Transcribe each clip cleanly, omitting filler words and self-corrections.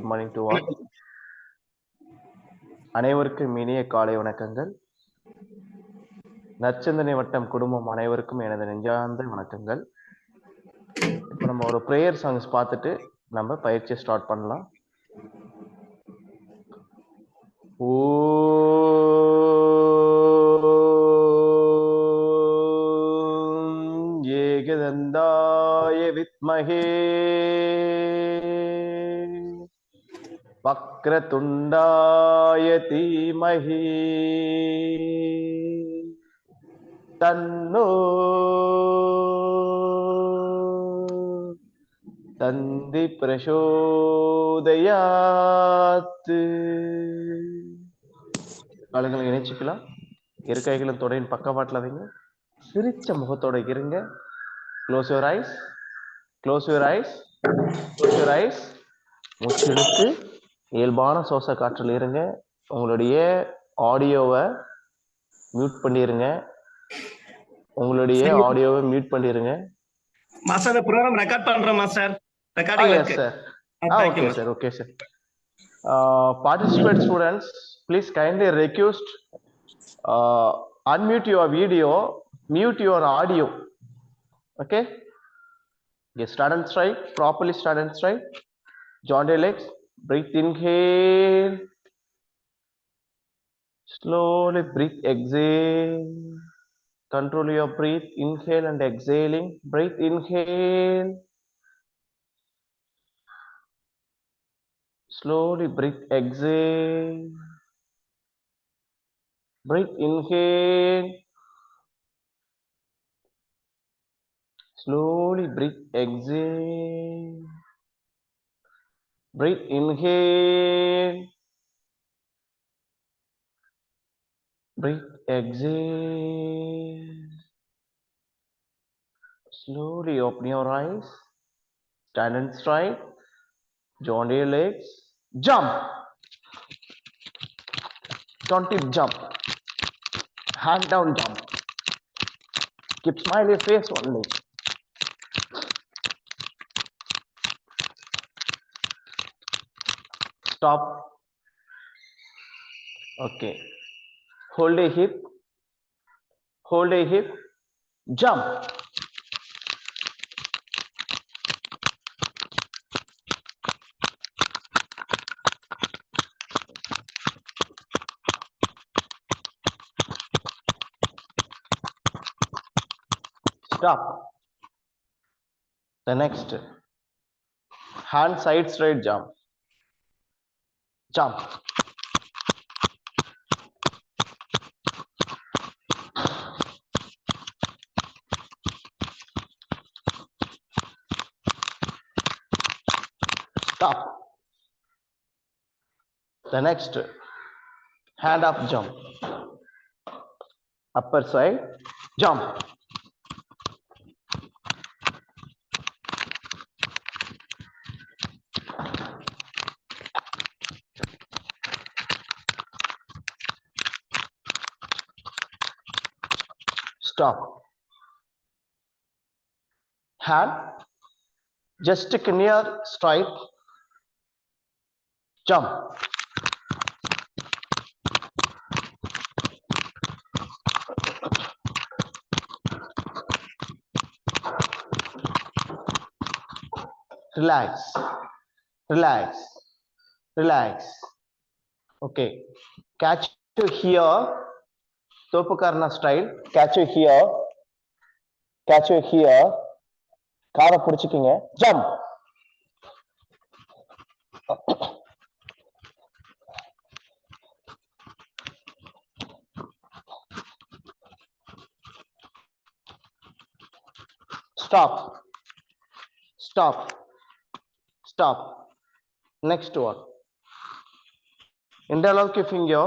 Morning to all. அனைவருக்கும் இனிய காலை வணக்கங்கள். நற்சிந்தனை வட்டம் குடும்பம் அனைவருக்கும் எனது நெஞ்சார்ந்த வணக்கங்கள். இப்போ நம்ம ஒரு ப்ரேயர் சாங்ஸ் பார்த்துட்டு நம்ம பயிற்சியை ஸ்டார்ட் பண்ணலாம். ஏகதந்தாய வித்மஹே வக்ரதுண்டாய தீமஹி தன்னோ தந்தி பிரசோதயாத். காலங்களை இணைச்சிக்கலாம். இரு கைகளும் தொடையின் பக்கவாட்டில் வைங்க. சிரிச்ச முகத்தோட இருங்க. Close your eyes, close your eyes, close your eyes. மூச்சு இழுத்து இயல்பான சுவாச காற்றில் இருங்க. உங்களுடைய ஆடியோவை மியூட் பண்ணிருங்க. உங்களுடைய ஆடியோவை மியூட் பண்ணிருங்க. மாஸ்டர் இந்த ப்ரோகிராம் ரெக்கார்ட் பண்றோம் மாஸ்டர். ரெக்கார்டிங் இருக்கு. Sir. Okay sir. Okay sir. Participate students, please kindly request unmute your video, mute your audio. Okay? Yes, stand and straight, properly stand and straight. Join your legs, breathe inhale, slowly breathe exhale. Control your breath, inhale and exhaling. Breathe inhale, slowly breathe exhale. Breathe inhale, slowly breathe exhale. Breathe inhale, breathe exhale. Slowly open your eyes, stand and straight, join your legs, jump. Don't tip, jump. Hand down, jump. Keep smiley face only. Stop. Okay. Hold a hip. Hold a hip. Jump. Stop. The next. Hand side straight jump. Jump. Stop. The next, hand up jump. Upper side jump. Stop. Hand just near straight. Jump. Relax. Relax. Relax. Okay. Catch you here. Topukarna style. Catch you here. Catch you here. Kaara pudichikkinga. Jump. Stop. Stop. Stop. Next one. Interlock your finger.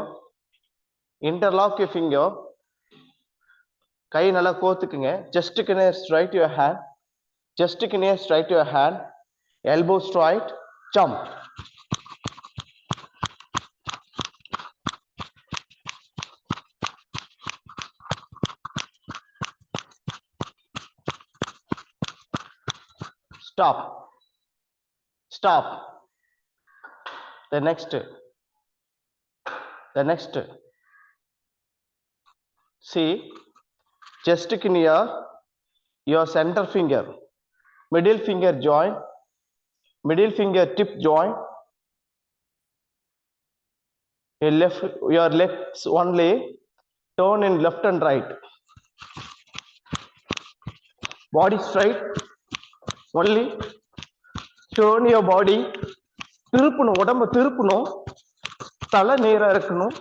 Interlock your finger. கை நல்லா கோத்துக்குங்க. Just near straight your hand. Just near straight your hand. Elbow straight. Jump. Stop. Stop. The next. See, chest near your center finger, middle finger joint, middle finger tip joint, your legs only turn in left and right. Body straight, only turn your body. திருப்பணும், உடம்பு திருப்பணும், தலை நேரா இருக்கணும்,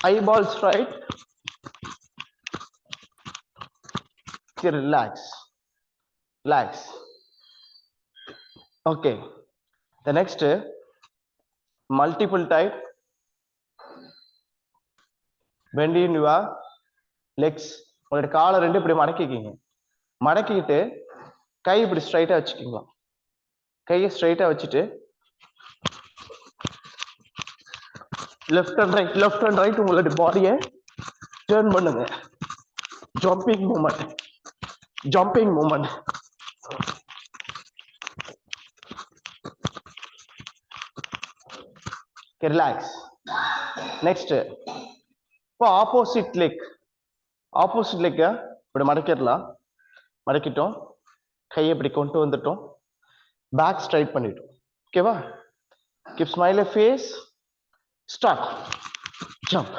eyeball straight. Okay, relax. Okay, the next multiple type. Bend in your legs. உங்களோட காலை ரெண்டு இப்படி மடக்கிக்கிங்க. மடக்கிட்டு கை இப்படி ஸ்ட்ரைட்டா வச்சுக்கிங்களா. கையை ஸ்ட்ரைட்டா வச்சுட்டு லெஃப்ட் அண்ட் ரைட் உங்களோட பாடியை டர்ன் பண்ணுங்க. Jumping movement. Relax. Next, இப்போ ஆப்போசிட் லெக் இப்படி மடக்கிடலாம். மடக்கிட்டோம், கையை இப்படி கொண்டு வந்துட்டோம், பேக் ஸ்ட்ரைட் பண்ணிட்டோம். ஓகேவா? Keep smile face. Start. Jump.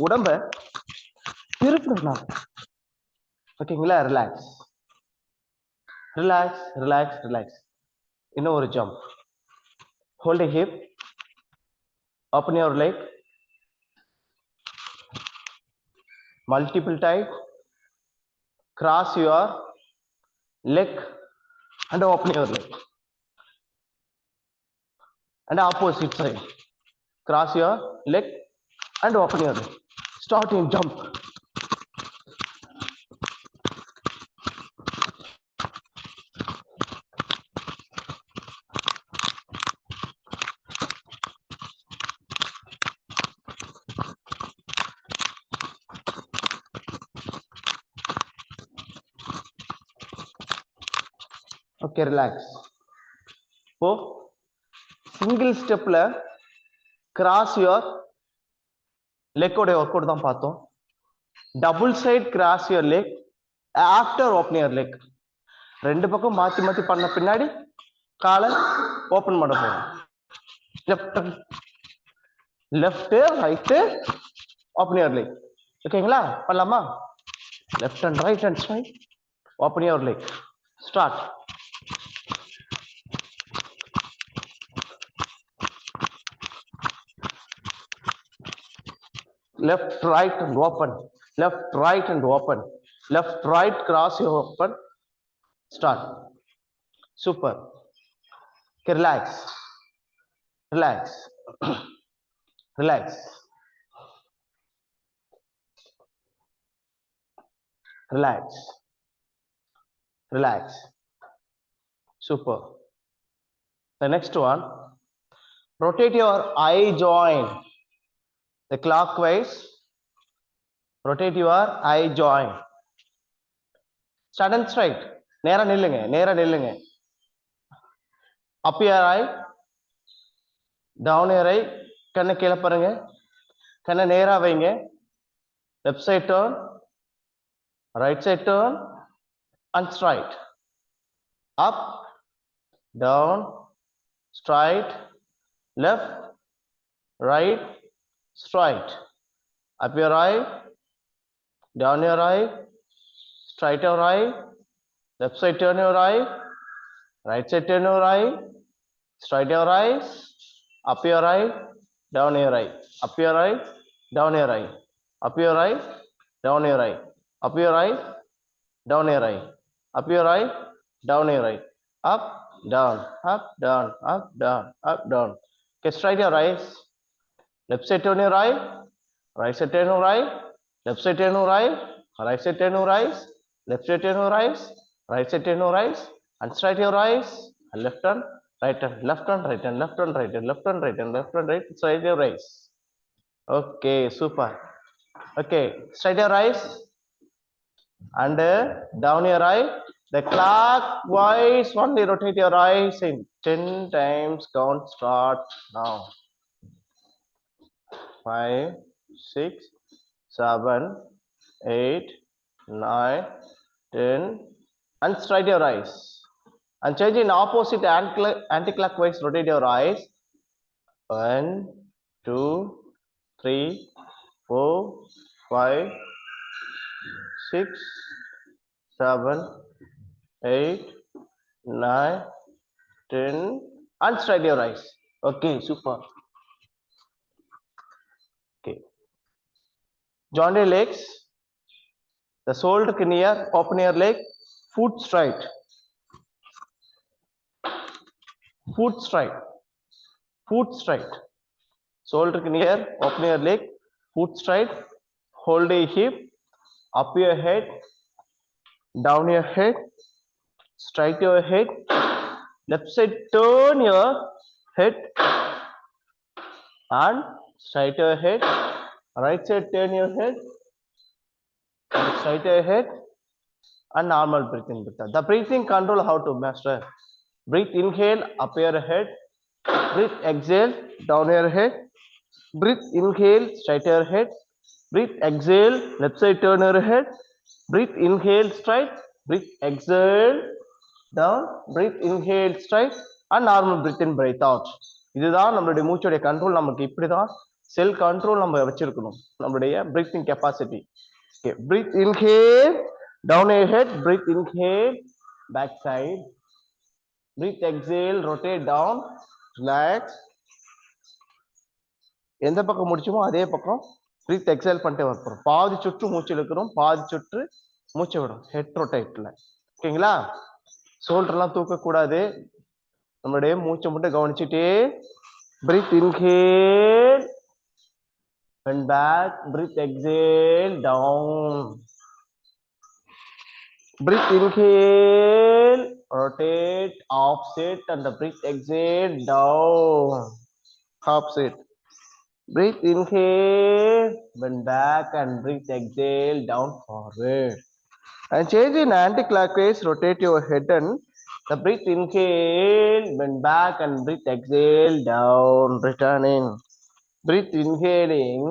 உடம்ப திருப்பணும். ஓகேங்களா? ரிலாக்ஸ். இன்னும் ஒரு jump. Hold a hip, open your leg, multiple type. Cross your leg and open your leg, and opposite side. Cross your leg and open your leg. Start in jump. Okay, relax. இப்போ single ஸ்டெப்ல cross your லெக்கோட work out தான் பார்த்தோம். Double side cross your leg after open your leg. ரெண்டு பக்கம் மாத்தி பண்ண பின்னாடி காலை ஓப்பன் பண்ண போறோம். Left right open your leg. ஓகேங்களா? பண்ணலாமா? Left and right and straight open your leg. Start. Left, right and open. Left, right and open. Left, right, cross your open. Start. Super. Okay, relax. Super. The next one, rotate your eye joint. The clockwise, rotate your eye joint. Stand and straight. நேரா நில்லுங்க. Up your eye, down your eye. கண்ணை கீழே பாருங்க. கண்ணை நேரா வைங்க. Left side turn, right side turn, and straight. Up, down, straight, left, right, straight. Up your eye, down your eye, straight your eye, left side turn your eye, right side turn your eye, straight your eyes, up your eye, down your eye, up your eye, down your eye, up your eye, down your eye, up your eye, down your eye, up your eye, down your eye, up, down, up, down, up, down, up, down. Okay, straight your eyes. Left side turn your eye, right side turn your eye, left side turn your eye, right side turn your eyes, left side turn your eyes, right side turn your eyes, and straight your eyes, and left turn, right turn, left turn, right turn, left turn, right turn, left turn, right turn, left turn, right, straight your eyes. Okay, super. Okay, straight your eyes and down your eye. The clockwise only rotate your eyes in 10 times. Count start now. 5, 6, 7, 8, 9, 10, and straight your eyes. And change in opposite anti-clockwise, rotate your eyes. 1, 2, 3, 4, 5, 6, 7, 8, 9, 10, and straight your eyes. Okay, super. Okay. Join your legs. The shoulder near, open your leg. Foot straight. Foot straight. Foot straight. Shoulder near, open your leg. Foot straight. Hold a hip. Up your head. Down your head. Straight your head. Left side turn your head. And straight your head. Right side turn your head. And straight your head. And normal breathing. The breathing control how to master. Breathe inhale, up your head. Breathe exhale, down your head. Breathe inhale, straight your head. Breathe exhale, left side turn your head. Breathe inhale, straight. Breathe exhale, down. Breathe inhale, straight. And normal breathe in, breathe out. இதுதான் நம்மளுடைய மூச்சோடைய control. நமக்கு இப்படிதான் செல் control நம்ம வச்சிருக்கணும். நம்மளுடைய breathing capacity. Okay, breathe inhale, down your head. Breathe inhale, back side. Breathe exhale, rotate down, relax. எந்த பக்கம் முடிச்சோமோ அதே பக்கம் breathe exhale பண்ணிட்டே வரணும். பாதி சுற்று மூச்சு இழுக்கிறோம், பாதி சுற்று மூச்சு விடும். ஹெட் ரொட்டேட்ல. ஓகேங்களா? ஷோல்டர்லாம் தூக்க கூடாது. நம்மளுடைய மூச்சை மட்டும் கவனிச்சுட்டே breathe inhale and back, breathe exhale down. Breathe inhale, rotate opposite and breathe exhale down. Opposite. Breathe inhale, bend back and breathe exhale down forward. And change in anti-clockwise, rotate your head and the breathe inhale, bend back and breathe exhale down, returning. Breathe inhaling,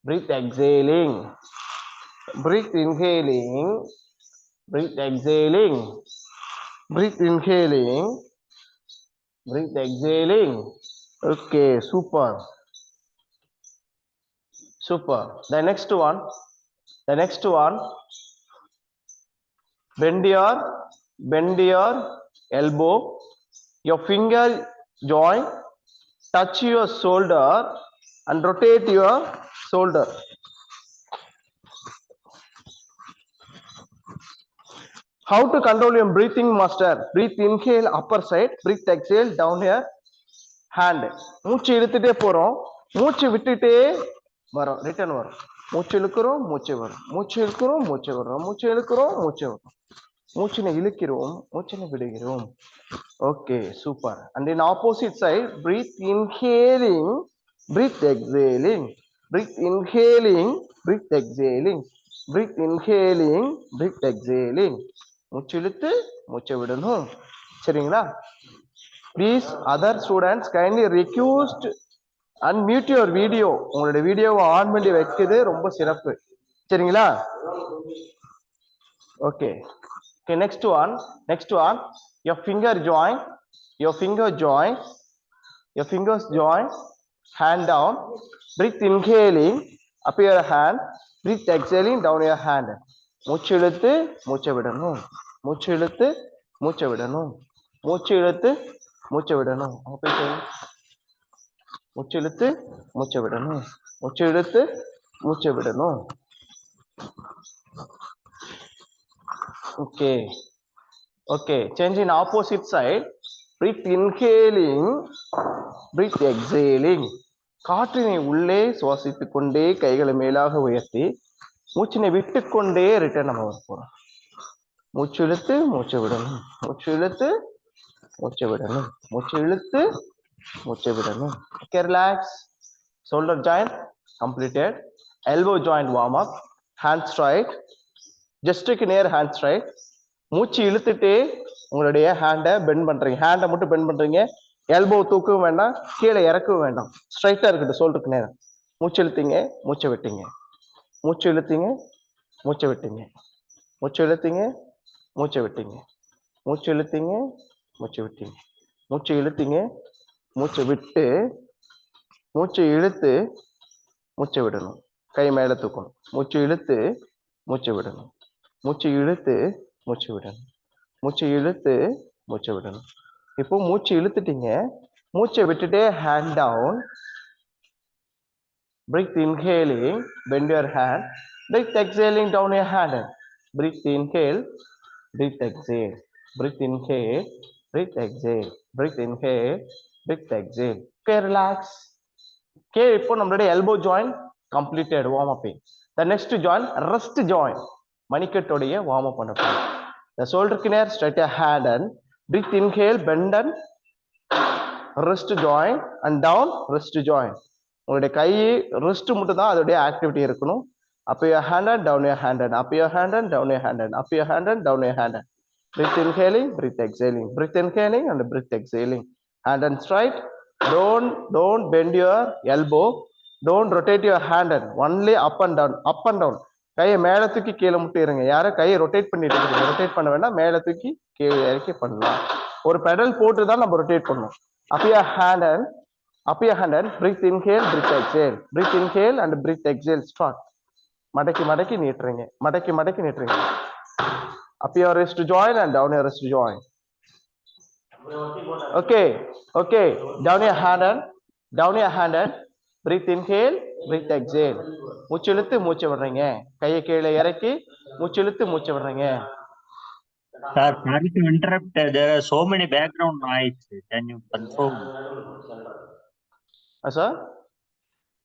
breathe exhaling. Breathe inhaling, breathe exhaling. Breathe inhaling, breathe exhaling. Okay, super. Super. The next one. Bend your elbow. Your finger joint touch your shoulder and rotate your shoulder. How to control your breathing, master? Breathe inhale upper side, breathe exhale down here. Hand. மூச்சு இழுத்துட்டே போறோம், மூச்சு விட்டுட்டே வரோம், return வரும். மூச்சு இழுக்கிறோம், மூச்சு வரும், மூச்சு இழுக்கிறோம், மூச்சு வரும், மூச்சு இழுக்கிறோம், மூச்சு வரும். மூச்சினை இழுக்கிறோம், மூச்சினை விடுகிறோம். Okay, super. And in opposite side, breathe inhaling, breathe exhaling. Breathe inhaling, breathe exhaling. Breathe inhaling, breathe exhaling. மூச்சு இழுத்து மூச்சை விடணும். சரிங்களா? Please, other students, kindly request unmute your video. உங்களுடைய வீடியோவை ஆன் பண்ணி வைக்கிறது ரொம்ப சிறப்பு. சரிங்களா? Okay. Okay, next one. Your fingers join, hand down. Breathe inhaling, up your hand. Breathe exhaling, down your hand. மூச்சு இழுத்து மூச்சை விடணும். மூச்சு இழுத்து மூச்சை விடணும். மூச்சு இழுத்து மூச்சை விடணும். மூச்சு இழுத்து மூச்சை விடணும். மூச்சு இழுத்து மூச்சை விடணும். Okay. Okay. Change in opposite side. Breathe inhaling, breathe exhaling. காற்றினை உள்ளே சுவாசித்துக் கொண்டே கைகளை மேலாக உயர்த்தி மூச்சினை விட்டுக்கொண்டே ரிட்டர்ன் நம்ம போறோம். மூச்சு இழுத்து மூச்சை விடணும். மூச்சு இழுத்து மூச்சை விடணும். மூச்சு இழுத்து மூச்சை விடணும். Okay, relax. Shoulder joint completed. elbow joint warm up, hand straight, just near hand straight. மூச்சு இழுத்துட்டு உங்களுடைய ஹேண்டை பெண்ட் பண்றீங்க, ஹேண்டை மட்டும் பெண்ட் பண்றீங்க, எல்போ தூக்கவும் வேண்டாம், கீழே இறக்கவும் வேண்டாம், ஸ்ட்ரைட்டா இருக்கட்டும் ஷோல்டருக்கு நேரம். மூச்சு இழுத்தீங்க, மூச்சை விட்டீங்க, மூச்சு இழுத்தீங்க, மூச்சை விட்டீங்க, மூச்சு இழுத்தீங்க, மூச்சை விட்டீங்க, மூச்சு இழுத்தீங்க, மூச்சு விட்டீங்க, மூச்சு இழுத்தீங்க, மூச்சை விட்டு, மூச்சை இழுத்து மூச்சை விடணும், கை மேல தூக்கணும், மூச்சு இழுத்து மூச்சை விடணும், மூச்சு இழுத்து மூச்சு விடணும், மூச்சு இழுத்து மூச்சை விடணும். இப்போ மூச்சு இழுத்துட்டீங்க, மூச்சை விட்டுட்டே hand down, breath inhaling, bend your hand, breath exhaling down your hand, breath inhale, breath exhale, breath inhale, breath exhale, breath inhale, breath exhale. Okay, relax. Okay, இப்போ நம்மளுடைய elbow joint completed warm up. The next joint wrist joint, மணிக்கட்டோடைய warm up பண்ண போறோம். The shoulder near straight your hand and breath inhale, bend and wrist joint and down wrist joint. உங்களுடைய கை wrist மட்டும் தான் அதோடைய activity இருக்கணும். up your hand and down your hand and up your hand and down your hand and up your hand and down your hand. Breath inhaling, breath exhaling, breath inhaling and breath exhaling. Hand and straight. Don't bend your elbow, don't rotate your hand and only up and down, up and down. கையை மேல தூக்கி கீழே முட்டி இருங்க. யாரும் கையை rotate பண்ணிட்டு இருக்கீங்க, ரொட்டேட் பண்ண வேண்டாம், மேல தூக்கி கீழே இறக்கி பண்ணலாம். ஒரு பெடல் போட்டு தான் நம்ம ரொட்டேட் பண்ணணும். up your hand and breathe inhale, breathe exhale, breathe inhale and breathe exhale. Start. மடக்கி மடக்கி நீட்டுறீங்க, மடக்கி மடக்கி நீட்டுறீங்க. up your wrist joint and down your wrist joint. Okay, down your hand and breathe inhale, breathe exhale. மூச்சு இழுத்து மூச்சு விடுறீங்க, கையை கீழே இறக்கி மூச்சு இழுத்து மூச்சு விடுறீங்க. Sir, sorry to interrupt. There are so many background noise. Can you confirm? Sir?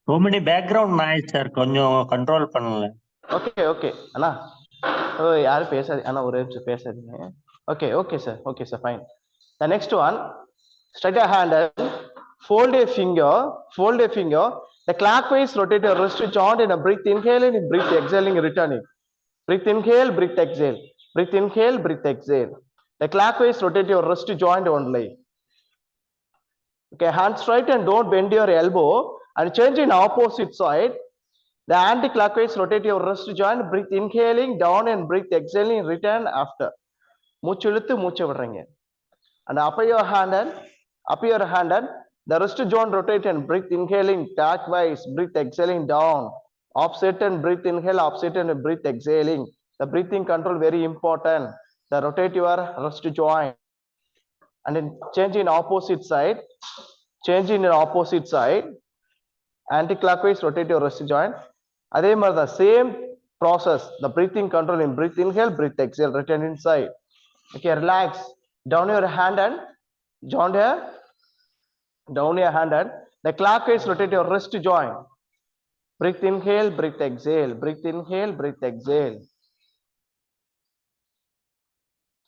So many background noise, sir. கொஞ்சம் control பண்ணல. Okay. அண்ணா, யாரும் பேசாது, அண்ணா ஒரே நிமிஷம் பேசாதீங்க. Okay, sir, fine. The next one, straight your hand and fold a finger. The clockwise rotate your wrist joint in a breath inhaling, breath exhaling, returning. Breath inhale, breath exhale. Breath inhale, breath exhale. The clockwise rotate your wrist joint only. Okay, hand straight and don't bend your elbow and change in opposite side. The anti-clockwise rotate your wrist joint, breath inhaling down and breath exhaling, return after. மூச்சு இழுத்து மூச்சு விடுறீங்க. And up your hand and the wrist joint rotate and breath inhaling clockwise, breath exhaling down. Opposite and breath inhale, opposite and breath exhaling. The breathing control very important. The rotate your wrist joint and then change in opposite side. Anti-clockwise rotate your wrist joint. அதே மாதிரி தான் same process. The breathing control in breath inhale, breath exhale, return inside. Okay, relax. Down your hand and the clockwise rotate your wrist joint. Breath inhale, breath exhale, breath inhale, breath exhale.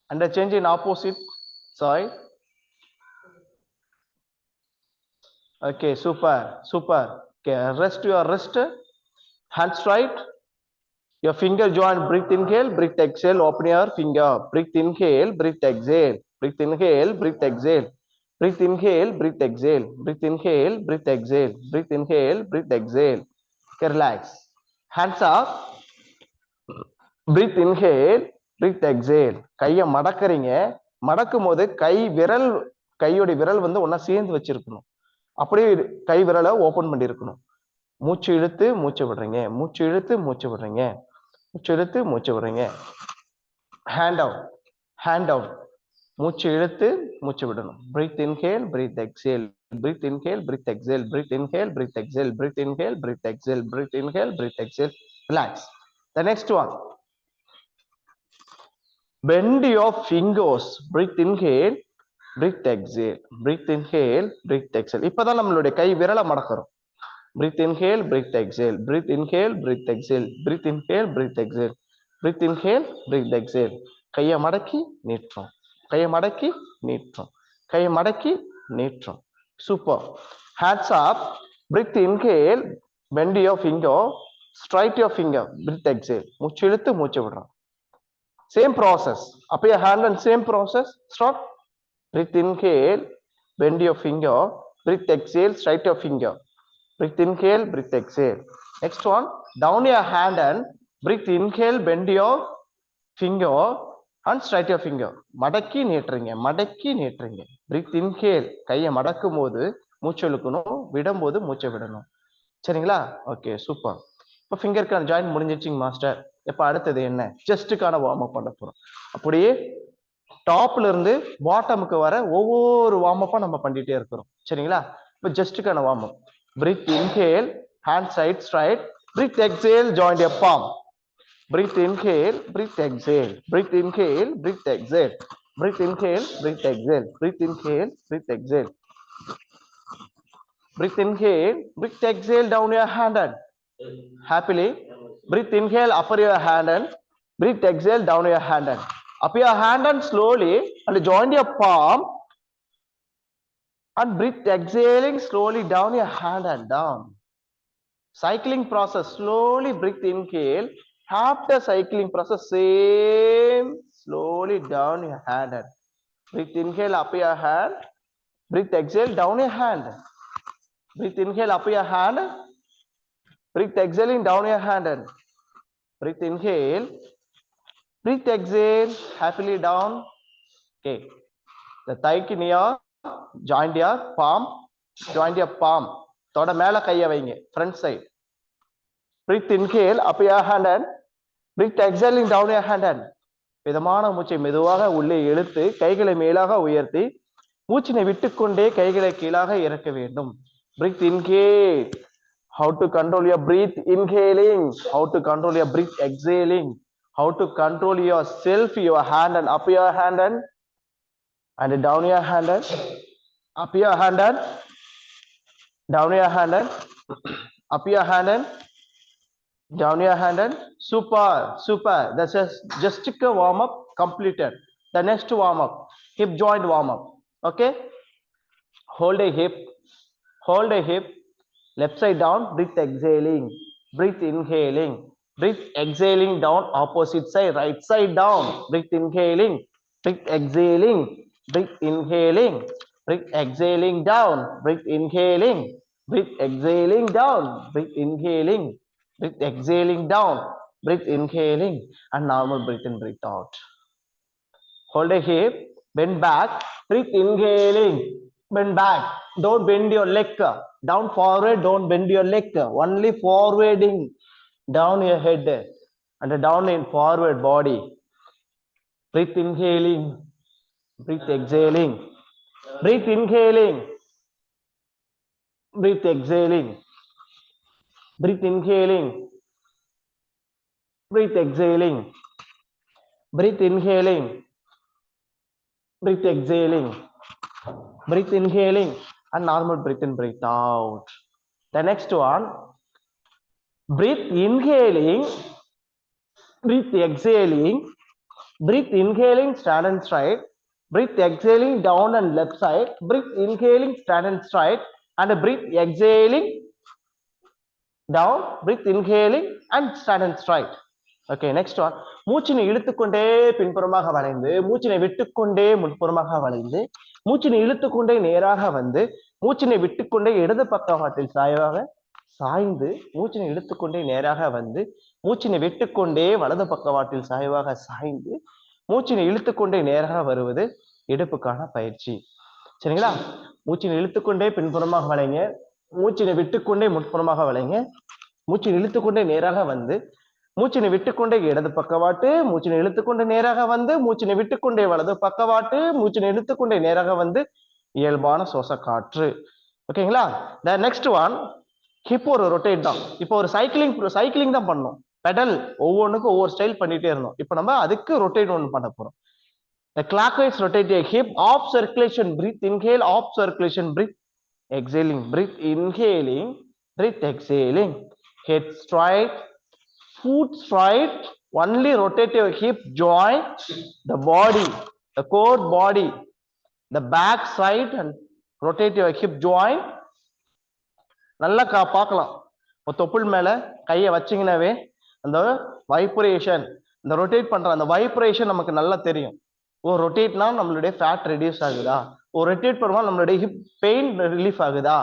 And the change in opposite side. Okay, super. Okay, rest your wrist, hand straight, your finger joint, breath inhale, breath exhale, open your finger, breath inhale, breath exhale, breath inhale, breath exhale, breath inhale, breath exhale, breath inhale, breath exhale, breath inhale, breath exhale. Okay, relax. Hands up, breath inhale, breath exhale. கையை மடக்குறீங்க, மடக்கும் போது கையோட விரல் வந்து ஒன்னா சேர்ந்து வச்சிருக்கணும், அப்படியே கை விரலை ஓபன் பண்ணி இருக்கணும். மூச்சு இழுத்து மூச்சு விடுறீங்க, மூச்சு இழுத்து மூச்சு விடுறீங்க, மூச்சு இழுத்து மூச்சு விடுறீங்க. ஹேண்ட் டவுன், மூச்சு இழுத்து மூச்சு விடணும். breathe inhale, breathe exhale, breathe inhale, breathe exhale, breathe inhale, breathe exhale, breathe inhale, breathe exhale, breathe inhale, breathe exhale. Relax. The next one, bend your fingers, breathe inhale, breathe exhale, breathe inhale, breathe exhale. இப்பதான் நம்மளுடைய கை விரலை மடக்குறோம். breathe inhale, breathe exhale, breathe inhale, breathe exhale, breathe inhale, breathe exhale, breathe inhale, breathe exhale. கையை மடக்கி நீட்டுறோம், கையை மடக்கி நீட்டுறோம், கையை மடக்கி நீட்டுறோம். Super. Hands up, breathe inhale, bend your finger, straight your finger, breathe, exhale. மூச்சு இழுத்து மூச்சு விடுறோம். Same process. Up your hand and same process. Start. Breathe, inhale, bend your finger, breathe, exhale, straight your finger. Breathe, inhale, breathe, exhale. Next one, down your hand and breathe, inhale, bend your finger and straight your finger. மடக்கி நீட்டுறீங்க. Breathe, inhale, கையை மடக்கும் போது மூச்சு இழுக்கணும், விடும்போது மூச்சை விடணும். சரிங்களா? Okay, super. இப்போ ஃபிங்கருக்கான ஜாயின் முடிஞ்சிருச்சுங்க மாஸ்டர். இப்போ அடுத்தது என்ன? செஸ்ட்டுக்கான வார்ம் அப் பண்ண போறோம். அப்படியே டாப்ல இருந்து பாட்டமுக்கு வர ஒவ்வொரு வார்ம் அப்பா நம்ம பண்ணிட்டே இருக்கிறோம். சரிங்களா? இப்போ செஸ்ட்டுக்கான warm up. Breathe, inhale, hand side straight. Breathe, exhale, join your palm. Breathe, inhale, breathe, exhale. Breathe, inhale, breathe, exhale. Breathe, inhale, breathe, exhale. Breathe, inhale, breathe, exhale. Breathe, inhale, breathe, exhale, down your hand and happily. Breathe, inhale, upper your hand and breathe, exhale, down your hand and up your hand and slowly and join your palm and breathe, exhaling slowly down your hand and down. Cycling process, slowly breathe, inhale. After cycling process, same, slowly down your hand and breathe, inhale, up your hand. Breathe, exhale, down your hand. Breathe, inhale, up your hand. Breathe, exhaling, down your hand and breathe, inhale. Breathe, exhale, happily down. Okay. The thigh near, join your palm, join your palm. தொட மேல கையை வைங்க, front side. Breathe, inhale, up your hand and breathe, exhaling, down your hand and மிதமான மூச்சை மெதுவாக உள்ளே இழுத்து கைகளை மேலாக உயர்த்தி மூச்சினை விட்டுக்கொண்டே கைகளை கீழாக இறக்க வேண்டும். Breathe, inhale. How to control your breath inhaling, how to control your breath exhaling, how to control yourself, your hand and up your hand and down your hand and up your hand and down your hand and up your hand and down your hand and super. That's just a warm up completed. The next warm up, hip joint warm up. Okay, hold a hip, left side down, breathe, exhaling, breathe, inhaling, breathe, exhaling, down, opposite side, right side down, breathe, inhaling, breathe, exhaling, breathe, inhaling, breathe, exhaling, down, breathe, inhaling, breathe, exhaling, down, breathe, inhaling, breathe, exhaling, down, breathe, inhaling, and normal breathe in, breathe out. Hold a hip, bend back, breathe, inhaling, bend back, don't bend your leg down, forward, don't bend your leg, only forwarding down your head and down in forward body. Breathe, inhaling, breathe, exhaling, breathe, inhaling, breathe, exhaling, breathe, inhaling, breathe, exhaling, breathe, inhaling, breathe, exhaling, breathe, inhaling, and normal breathe in, breathe out. The next one, breathe, inhaling, breathe, exhaling, breathe, inhaling, stand and straight, breathe, exhaling, down and left side, breathe, inhaling, stand and straight, and breathe, exhaling, down, breathe, inhaling, and stand and straight. Okay, next one, மூச்சினை இழுத்துக்கொண்டே பின்புறமாக வளைந்து மூச்சினை விட்டுக்கொண்டே முன்புறமாக வளைந்து மூச்சினை இழுத்துக்கொண்டே நேராக வந்து மூச்சினை விட்டுக்கொண்டே இடது பக்கவாட்டில் சாய்வாக சாய்ந்து மூச்சினை இழுத்துக்கொண்டே நேராக வந்து மூச்சினை விட்டுக்கொண்டே வலது பக்கவாட்டில் சாய்வாக சாய்ந்து மூச்சினை இழுத்துக்கொண்டே நேராக வருவது இடுப்புக்கான பயிற்சி. சரிங்களா? மூச்சினை இழுத்துக்கொண்டே பின்புறமாக வளைங்க, மூச்சினை விட்டுக்கொண்டே முன்புறமாக வளைங்க, மூச்சினை இழுத்துக்கொண்டே நேராக வந்து மூச்சினை விட்டுக்கொண்டே இடது பக்கவாட்டு, மூச்சினை இழுத்துக்கொண்டே நேராக வந்து மூச்சினை விட்டுக்கொண்டே வலது பக்கவாட்டு, மூச்சினை இழுத்துக்கொண்டே நேராக வந்து இயல்பான சுவாச காற்று. ஓகேங்களா? the next one, ஹிப் ஒரு ரொட்டேட் தான். இப்போ ஒரு சைக்கிளிங் தான் பண்ணோம், பெடல் ஒவ்வொன்றுக்கும் ஒவ்வொரு ஸ்டைல் பண்ணிட்டே இருந்தோம். இப்போ நம்ம அதுக்கு ரொட்டேட் ஒன்று பண்ண போறோம். the clockwise rotate your hip, off circulation, breathe, inhale, off circulation, breathe, exhaling, breathe, inhaling, breathe, exhaling, head straight, foot straight, only rotate your hip joint, the body, the core body, the back side and rotate your hip joint. நல்லா பார்க்கலாம், தொப்புள் மேல கையை வச்சிங்கனாவே அந்த vibration, இந்த rotate பண்ற அந்த vibration நமக்கு நல்லா தெரியும். ஓ ரொட்டேட்னா நம்மளுடைய ஃபேட் ரெடியூஸ் ஆகுதா, ஓ ரொட்டேட் பண்ணும்போது நம்மளுடைய ஹிப் பெயின் ரிலீஃப் ஆகுதா,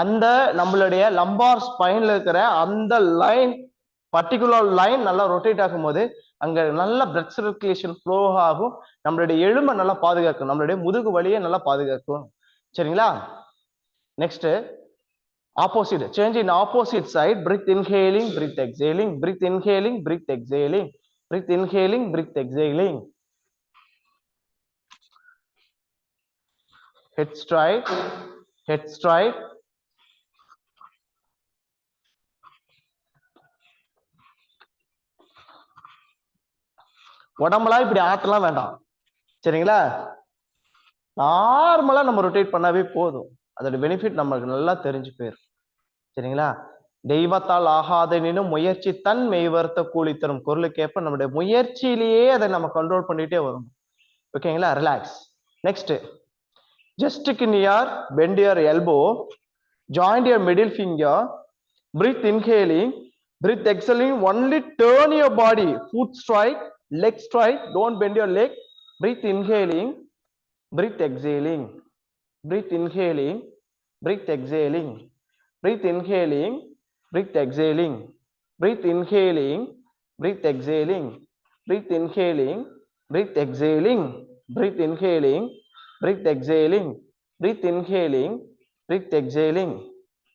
அந்த நம்மளுடைய லம்பார் ஸ்பைன்ல இருக்கிற அந்த லைன், பர்டிகுலர் லைன் நல்லா ரொட்டேட் ஆகும்போது அங்க நல்ல பிளட் சர்க்குலேஷன் ஃப்ளோ ஆகும், நம்மளுடைய எலும்பை நல்லா பாதுகாக்கும், நம்மளுடைய முதுகு வலியை நல்லா பாதுகாக்கும். சரிங்களா? Next opposite, change in opposite side, breath inhaling, breath exhaling, breath inhaling, breath exhaling, breath inhaling, breath exhaling. Head straight, head straight. உடம்பெல்லாம் இப்படி ஆட்டலாம் வேண்டாம். சரிங்களா? நார்மலா நம்ம ரொட்டேட் பண்ணாவே போதும், அதோட பெனிஃபிட் நமக்கு நல்லா தெரிஞ்சு போயிடும். சரிங்களா? தெய்வத்தால் ஆகாதெனினும் முயற்சி தன் மெய்வர்த்த கூலி தரும் குரலுக்கேற்ப நம்முடைய முயற்சியிலேயே அதை நம்ம கண்ட்ரோல் பண்ணிட்டே வரும். ஓகேங்களா? Relax. Next, just stick in your, bend your elbow, join your middle finger, breathe inhaling, breathe exhaling, only turn your body, foot straight, leg straight, don't bend your leg, breathe inhaling, breathe exhaling, breathe inhaling, breathe exhaling, breathe inhaling, breathe exhaling, breathe inhaling, breathe exhaling, breathe inhaling, breathe exhaling, breathe inhaling, breathe exhaling, breathe inhaling, breathe exhaling,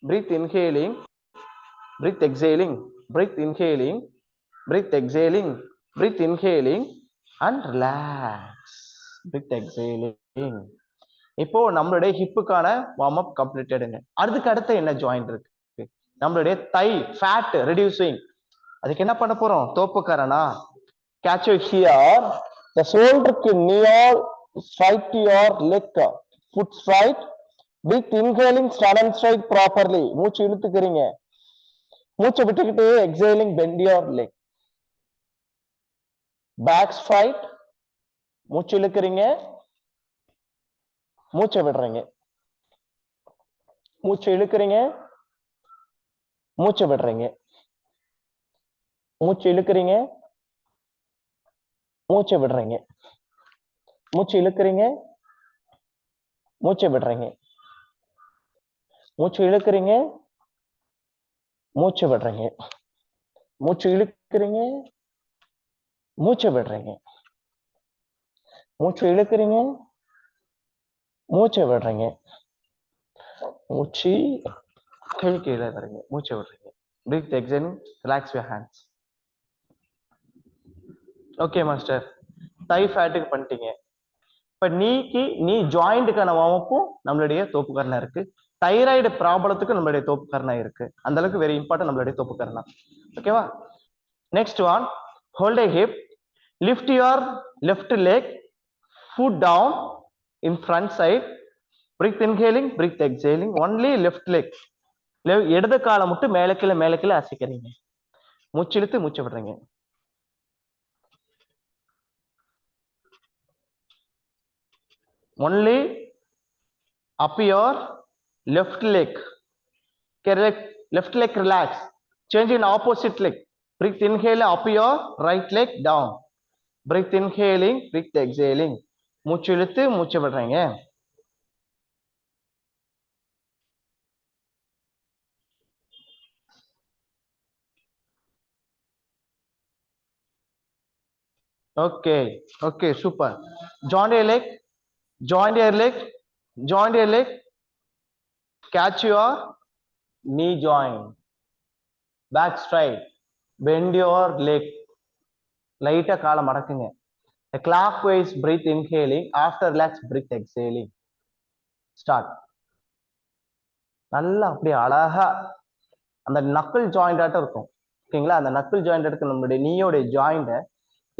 breathe inhaling, breathe exhaling, breathe inhaling, breathe exhaling, breathe inhaling and relax, breathe exhaling. இப்போ நம்மளுடைய ஹிப்புக்கான warm up கம்ப்ளீட்டடுங்க. அடுத்து என்ன joint இருக்கு? நம்மளுடைய தை fat reducing. அதுக்கு என்ன பண்ண போறோம்? தோப்புக்கரணா. catch your here, the shoulder near straight to your leg, foot straight, breathe inhaling, stand and straight properly. மூச்சு இழுத்துக்கிறீங்க, மூச்சை விட்டுக்கிட்டு exhaling, bend your leg, back straight, மூச்சு இழுக்கிறீங்க, மூச்சை விடுறீங்க, மூச்சு இழுக்கிறீங்க, மூச்சை விடுறீங்க, மூச்சு இழுக்கிறீங்க, மூச்சை விடுறீங்க, மூச்சு இழுக்கிறீங்க, மூச்சை விடுறீங்க, மூச்சு இழுக்கிறீங்க, மூச்சை விடுறீங்க, மூச்சு இழுக்கிறீங்க, மூச்சை விடுறீங்க, மூச்சு இழுக்கிறீங்க, மூச்சை விடுறீங்க, மூச்சு கீழே வரீங்க, மூச்சை விடுறீங்க. breathe exhale, relax your hands. Okay master, thigh ஃபேட்டுக்கு பண்ணிட்டீங்க. இப்ப நீ ஜாயிண்ட்டுக்கான வார்மப்பும் நம்மளுடைய தோப்புக்கரணம் இருக்கு, தைராய்டு ப்ராப்ளத்துக்கு நம்மளுடைய தோப்புக்கரணம் இருக்கு. அந்த அளவுக்கு வெரி இம்பார்ட்டன்ட் நம்மளுடைய தோப்புக்கரணம். ஓகேவா? Next one, hold a hip, lift your left leg, foot down in front side, breathe inhaling, breathe exhaling, only left leg, இடது காலை மட்டும் மேல கீழே அசைக்கிறீங்க, மூச்சு இழுத்து மூச்சு விடுறீங்க. only up your left leg, left leg relax, change in opposite leg, breathe inhale, up your right leg, down, breathe inhaling, breathe exhaling, மூச்சு இழுத்து மூச்சு விடுறீங்க. okay super. join your leg, join your leg, join your leg, catch your knee joint, back straight, bend your leg, லைட்டா காலை மடக்குங்க, clockwise breathe inhaling, after relax breathe exhaling, start. நல்லா அப்படியே அழகா அந்த நக்கிள் ஜாயிண்ட் ஆட்டம் இருக்கும். ஓகேங்களா? அந்த நக்கிள் ஜாயிண்ட் எடுக்க நம்மளுடைய நீயோட ஜாயிண்ட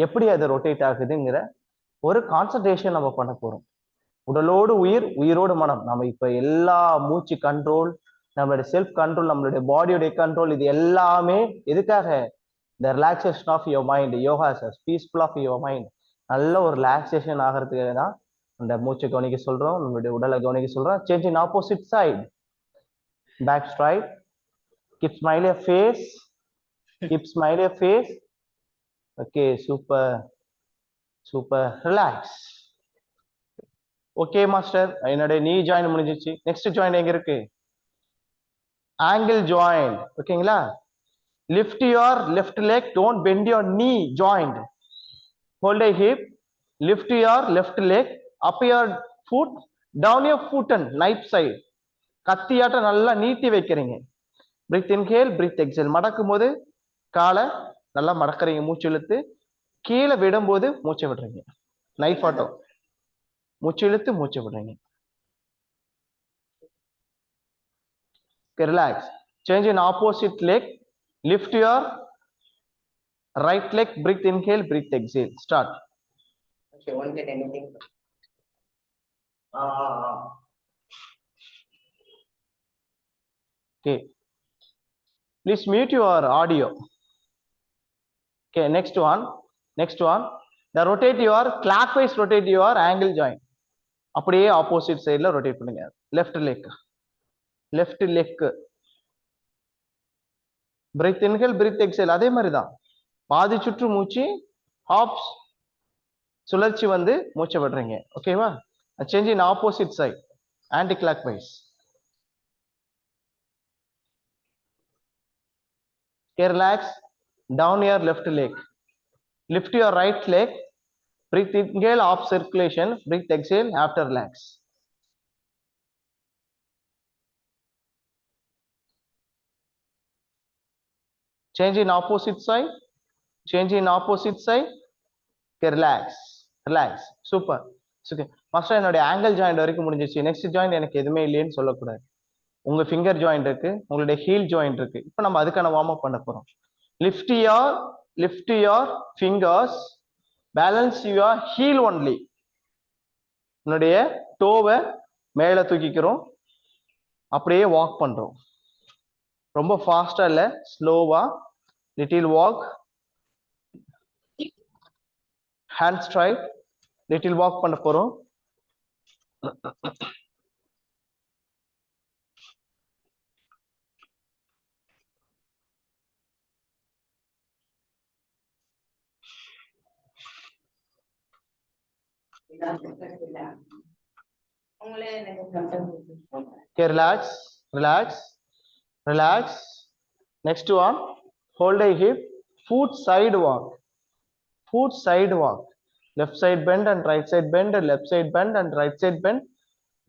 எப்படி அது ரொட்டேட் ஆகுதுங்கிற ஒரு கான்சன்ட்ரேஷன் நம்ம பண்ண போறோம். உடலோடு உயிர், உயிரோடு மனம். நம்ம இப்ப எல்லா மூச்சு கண்ட்ரோல், நம்மளுடைய செல்ஃப் கண்ட்ரோல், நம்மளுடைய பாடியோடைய கண்ட்ரோல், இது எல்லாமே எதுக்காக? இந்த relaxation of your mind. Yoga sir peaceful of your mind, நல்ல ஒரு ரிலாக்ஸேஷன் ஆகிறதுக்காக தான் அந்த மூச்சை கவனிக்க சொல்றோம், நம்மளுடைய உடலை கவனிக்க சொல்றோம். Change in opposite side, back straight, Keep smile your face. Keep smile your face. Okay, super. Super. Relax. Okay, master. என்னோட knee joint முடிஞ்சிச்சு. Next joint எங்க இருக்கு? Ankle joint. ஓகேங்களா? Lift your left leg. Don't bend your knee joint. Hold a hip. Lift your left leg. Up your foot. Down your foot and knife side. கத்தியாட்ட நல்லா நீட்டி வைக்கிறீங்க. Breathe inhale, breathe exhale. மடக்கும் போது காலை நல்லா மடக்கறீங்க, மூச்சு இழுத்து. கீழே விடும்போது மூச்சை விடுறீங்க. Knife auto. மூச்சு இழுத்து மூச்சு விடுறீங்க. Okay, relax. Change in opposite leg. Lift your right leg. Breathe inhale, breathe exhale. Start. Okay, won't get anything. Okay. Please mute your audio. Okay, next one. Next one. Now rotate your clockwise. Rotate your angle joint. அப்படியே opposite sideல rotate பண்ணுங்க. Left leg. Left leg. Breathe inhale, breathe exhale. அதே மாதிரி தான். பாதி சுற்று மூச்சு, hops சுழற்சி வந்து மூச்சை விடுறீங்க. ஓகேவா? Change in opposite side. Anti clockwise. Okay, relax. Down your left leg. Lift your right leg. Breathe inhale, off circulation. Breathe exhale after relax. Change in opposite side. Change in opposite side. Okay, relax. Relax. Super. Okay. Master, என்னோட angle joint வரைக்கும் முடிஞ்சிச்சு. Next joint எனக்கு எதுவுமே இல்லைன்னு சொல்லக்கூடாது. உங்க finger joint இருக்கு, உங்களுடைய ஹீல் ஜாயிண்ட் இருக்கு. இப்போ நம்ம அதுக்கான வார்ம் அப் பண்ண போறோம். Lift your fingers. Balance your heel only. உன்னுடைய டோவை மேல தூக்கிக்கிறோம். அப்படியே வாக் பண்றோம். ரொம்ப ஃபாஸ்டா இல்ல, ஸ்லோவா. Little walk. Hand straight. Little walk பண்ண போறோம். Okay, relax, relax, relax. Next one, hold a hip, foot side walk, foot side walk. Left side bend and right side bend, left side bend and right side bend.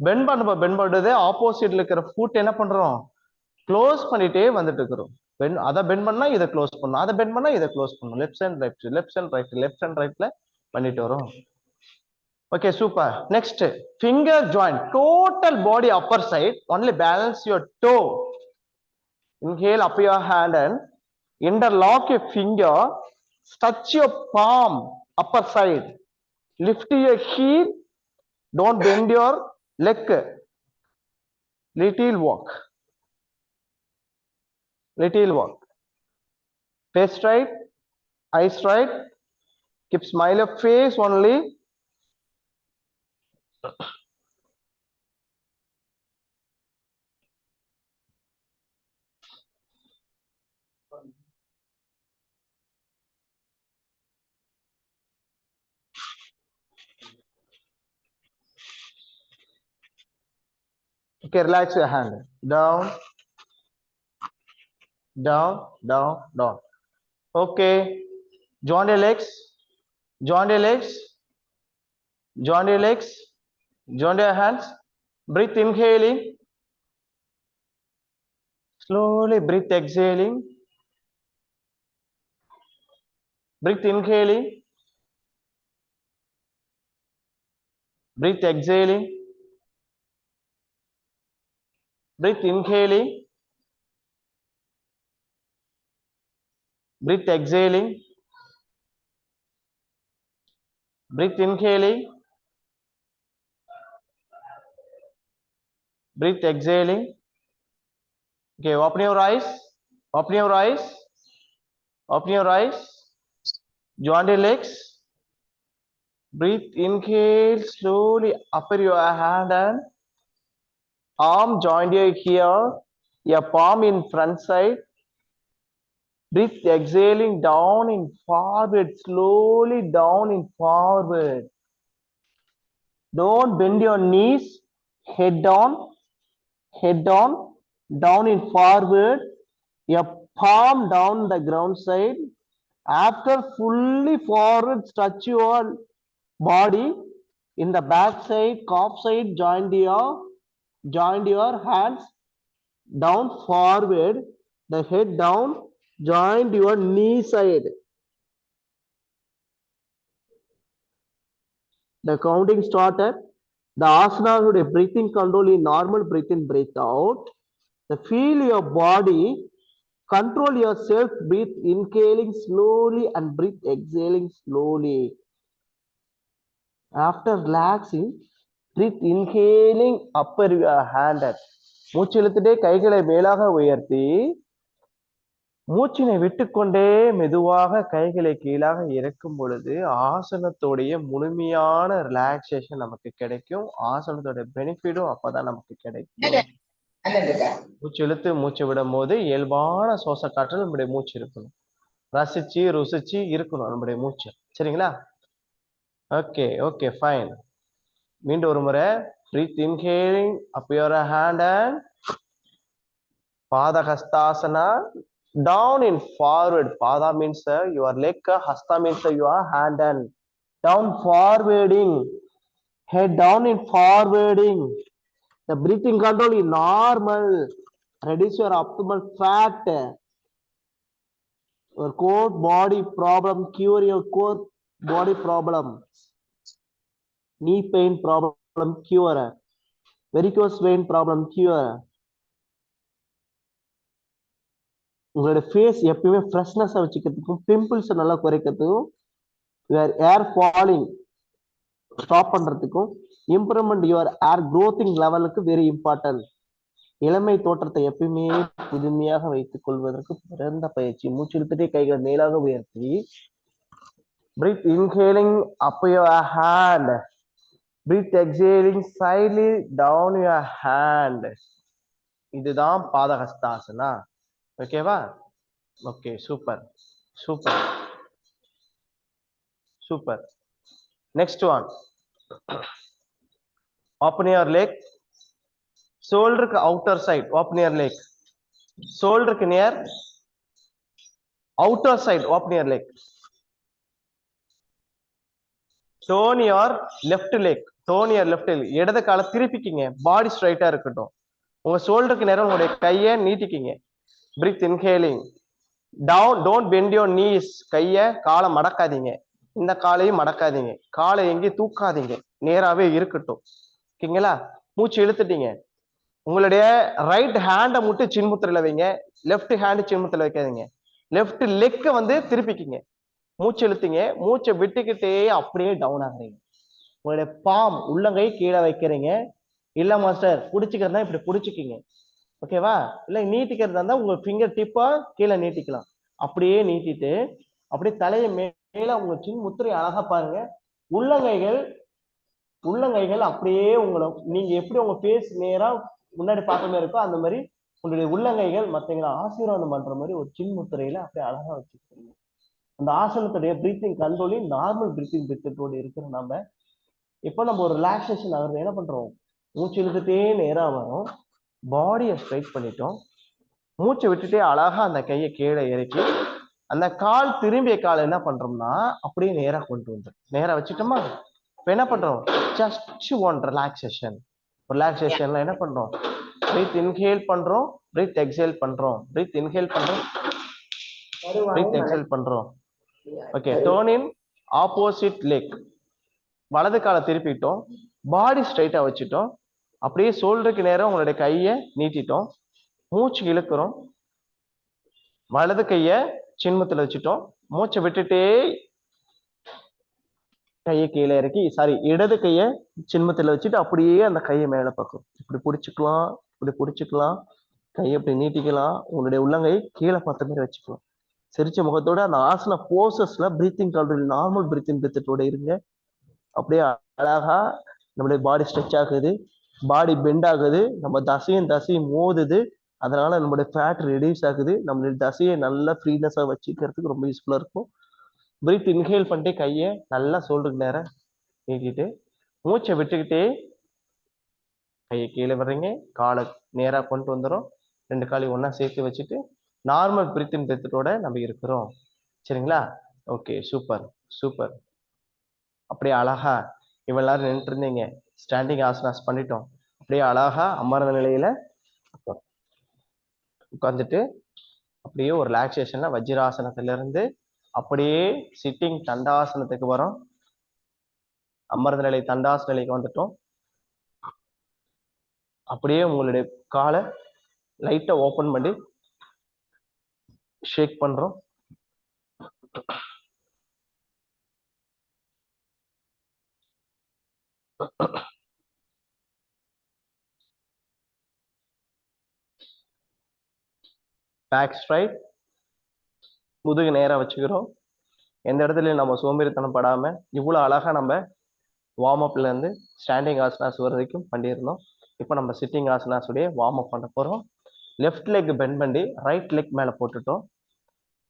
Bend பண்ணுறது ஆப்போசிட்ல இருக்கிற food என்ன பண்றோம்? Close பண்ணிட்டே வந்துட்டு இருக்கிறோம். அதை bend பண்ணா இதை க்ளோஸ் பண்ணணும், அதை பெண்ட் பண்ணா இதை க்ளோஸ் பண்ணணும். Left and right, left and right, left and ரைட்ல பண்ணிட்டு வரோம். Okay, super. Next, finger joint, total body upper side. Only balance your toe. Inhale up your hand and interlock your finger. Touch your palm upper side. Lift your heel. Don't bend your leg. Little walk. Little walk. Face straight. Eyes straight. Keep smile your face only. Okay, relax your hand. Down, down, down, down. Okay, join your legs, join your legs, join your legs, join your hands. Breathe inhaling. Slowly breathe exhaling. Breathe inhaling. Breathe exhaling. Breathe inhaling. Breathe exhaling. Breathe inhaling. Breathe exhaling. Okay, open your eyes. Open your eyes. Open your eyes. Join your legs. Breathe, inhale slowly. Upper your hand and arm joined here. a palm in front side. Breathe exhaling down in forward, slowly down in forward. Don't bend your knees, head down, down in forward, a palm down the ground side. After fully forward, stretch your body in the back side, calf side, join your hands down forward, the head down, join your knee side. The counting started. The asana would a breathing control in normal breath in, breath out. The feel your body, control yourself, breathe inhaling slowly and breathe exhaling slowly. After relaxing, breathe inhaling upper your hand. மூச்சு இழுத்துட்டே கைகளை மேலாக உயர்த்தி மூச்சினை விட்டுக்கொண்டே மெதுவாக கைகளை கீழாக இறக்கும் பொழுது ஆசனத்தோடைய முழுமையான ரிலாக்ஸேஷன் நமக்கு கிடைக்கும். ஆசனத்தோட பெனிஃபிட்டும் அப்பதான் நமக்கு கிடைக்கும். மூச்சு இழுத்து மூச்சு விடும் போது இயல்பான சுவாச காற்றில் நம்முடைய மூச்சு இருக்கணும். ரசிச்சு ருசிச்சு இருக்கணும் நம்முடைய மூச்சு. சரிங்களா? Okay okay fine. மீண்டும் ஒரு முறை breathe inhaling up your hand and Padahastasana down in forward. Pada means your leg, hasta means your hand and down forwarding. Head down in forwarding. The breathing control is normal. Reduce your optimal fat. Your core body problem, cure your core body problem. Knee pain problem, cure. Varicose vein problem, cure. உங்களோட face எப்பயுமே ஃப்ரெஷ்னஸா வச்சுக்கிறதுக்கும் pimples நல்லா குறைக்கிறதுக்கும் ஏர் falling stop பண்றதுக்கும் improvement your ஏர் க்ரோத்திங் லெவலுக்கு very important. இளமை தோற்றத்தை எப்பயுமே புதுமையாக வைத்துக் கொள்வதற்கு சிறந்த பயிற்சி. மூச்சு இழுத்துட்டே கைகளை மேலாக உயர்த்தி breathe inhaling up your hand, breathe exhaling slightly down your hand. இதுதான் பாதஹஸ்தாசனா. ஓகேவா? Okay super super super. Next one, open your leg, ஷோல்டருக்கு outer side, open your leg, ஷோல்டருக்கு near outer side, open your leg, turn your left leg, turn your left leg, இடது காலை திருப்பிக்கிங்க, பாடி ஸ்ட்ரைட்டா இருக்கட்டும். உங்க ஷோல்டருக்கு நேரம் உங்களுடைய கையை நீட்டிக்கிங்க. breathe inhaling down, don't bend your knees, கையை காலை மடக்காதீங்க, இந்த காலையும் மடக்காதீங்க, காலை எங்கேயும் தூக்காதீங்க, நேராவே இருக்கட்டும். ஓகேங்களா? மூச்சு இழுத்துட்டீங்க. உங்களுடைய ரைட் ஹேண்டை மட்டும் சின்முத்திரையில வைங்க, லெஃப்ட் ஹேண்ட் சின்முத்திரையில வைக்காதீங்க. லெஃப்ட் லெக்க வந்து திருப்பிக்கிங்க. மூச்சு இழுத்தீங்க, மூச்சை விட்டுக்கிட்டே அப்படியே டவுன் ஆகுறீங்க. உங்களுடைய பாம் உள்ளங்கை கீழே வைக்கிறீங்க. இல்ல மாஸ்டர் பிடிச்சிக்கிறதா இப்படி பிடிச்சிக்கிங்க. ஓகேவா? இல்ல நீட்டிக்கிறதா இருந்தா உங்க ஃபிங்கர் டிப்பா கீழே நீட்டிக்கலாம். அப்படியே நீட்டிட்டு அப்படியே தலையை மேல உங்க சின் முத்திரை அழகா பாருங்க. உள்ளங்கைகள் அப்படியே உங்களை நீங்க எப்படி உங்க ஃபேஸ் நேரா முன்னாடி பார்க்க மாதிரி இருக்கோ அந்த மாதிரி உங்களுடைய உள்ளங்கைகள் மற்றவங்களை ஆசீர்வாதம் பண்ற மாதிரி ஒரு சின் முத்திரையில அப்படியே அழகா வச்சுக்கிறீங்க. அந்த ஆசனத்துடைய பிரீத்திங் கண்ட்ரோலிங் நார்மல் பிரீத்திங் மெத்தடோடு இருக்கிற நம்ம இப்போ நம்ம ஒரு ரிலாக்ஸேஷன் ஆகுறது என்ன பண்றோம்? மூச்சு இழுத்துட்டே நேரா வரும், பாடியை ஸ்ட்ரைட் பண்ணிட்டோம், மூச்சை விட்டுட்டே அழகா அந்த கையை கீழே இறக்கி அந்த கால் திரும்பிய கால் என்ன பண்றோம்னா அப்படியே நேரா கொண்டு வந்து நேரா வச்சுட்டோமா? இப்ப என்ன பண்றோம்? Just one relaxation. ரிலாக்ஸேஷன்ல என்ன பண்றோம்? பிரீத் இன்ஹேல் பண்றோம், பிரீத் எக்ஸேல் பண்றோம், பிரீத் இன்ஹேல் பண்றோம், பிரீத் எக்ஸேல் பண்றோம். ஓகே, டர்ன் இன் ஆப்போசிட் லெக், வலது காலை திருப்பிட்டோம், பாடி ஸ்ட்ரைட்டா வச்சுட்டோம், அப்படியே ஷோல்டருக்கு நேரம் உங்களுடைய கையை நீட்டிட்டோம், மூச்சு இழுக்கிறோம், வலது கையை சின்மத்துல வச்சுட்டோம், மூச்சை விட்டுட்டே கையை கீழே இறக்கி இடது கையை சின்மத்துல வச்சுட்டு அப்படியே அந்த கையை மேல பக்கம் இப்படி பிடிச்சிக்கலாம், இப்படி பிடிச்சிக்கலாம், கையை இப்படி நீட்டிக்கலாம், உங்களுடைய உள்ளங்கை கீழே பார்த்த மாதிரி வச்சுக்கலாம். சிரிச்ச முகத்தோட அந்த ஆசன போசஸ்ல பிரீத்திங் கண்ட்ரோல் நார்மல் பிரீத்திங் மெத்தடோட இருங்க. அப்படியே அழகா நம்மளுடைய பாடி ஸ்ட்ரெச் ஆகுது, பாடி பெண்ட் ஆகுது, நம்ம தசையும் மோதுது, அதனால நம்மளுடைய ஃபேட் ரெடியூஸ் ஆகுது, நம்மளுடைய தசையை நல்லா ஃப்ரீனஸா வச்சுக்கிறதுக்கு ரொம்ப யூஸ்ஃபுல்லா இருக்கும். பிரீத் இன்ஹேல் பண்ணிட்டு கையை நல்லா ஷோல்டருக்கு நேரம் நீட்டிட்டு மூச்சை விட்டுக்கிட்டே கையை கீழே வர்றீங்க, காலை நேரா கொண்டு வந்துடும், 2 காலையும் ஒண்ணா சேர்த்து வச்சுட்டு நார்மல் பிரீத்தின் பிரீத்தோட நம்ம இருக்கிறோம். சரிங்களா? Okay, super super. அப்படியே அழகா இவ்வளவு நேரம் நின்றுட்டு இருந்தீங்க, ஸ்டாண்டிங் ஆசனாஸ் பண்ணிட்டோம். அப்படியே அழகா அமர்ந்த நிலையில உட்கார்ந்துட்டு அப்படியே ஒரு ரிலாக்ஸேஷன்ல வஜ்ராசனத்துல இருந்து அப்படியே சிட்டிங் தண்டாசனத்துக்கு வரோம். அமர்ந்த நிலை தண்டாசன நிலைக்கு வந்துட்டோம். அப்படியே உங்களுடைய காலை லைட்டா ஓபன் பண்ணி ஷேக் பண்றோம். பேக் ஸ்ட்ரைட், முதுகு நேரா வச்சுக்கிறோம். எந்த இடத்துலயும் நம்ம சோம்பேறித்தனம் படாம இவ்வளவு அழகா நம்ம வார்ம் அப்ல இருந்து ஸ்டாண்டிங் ஆசனாஸ் வரைக்கும் பண்ணியிருந்தோம். இப்போ நம்ம சிட்டிங் ஆசனாஸ் உடைய வார்ம் அப் பண்ண போறோம். லெஃப்ட் லெக் பெண்ட் பண்ணி ரைட் லெக் மேல போட்டுட்டோம்.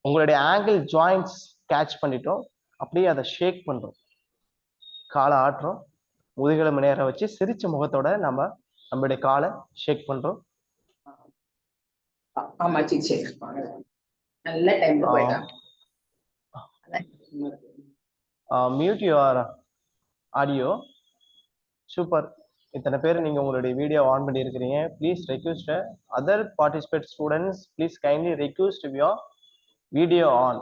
உங்களுடைய ஆங்கிள் ஜாயின்ட்ஸ் கேட்ச் பண்ணிட்டோம். அப்படியே அதை ஷேக் பண்றோம், காலை ஆட்டுறோம். முதுகெலும்பு நேரம் வச்சு சிரிச்ச முகத்தோட நம்ம நம்மளுடைய காலை ஷேக் பண்றோம். ஆமா சரி நல்ல டைம்ல போயிட்டான். Mute your audio. சூப்பர். இத்தனை பேர் நீங்க உங்களுடைய வீடியோ ஆன் பண்ணி இருக்கிறீங்க. Please request other participate students, please kindly request your video on.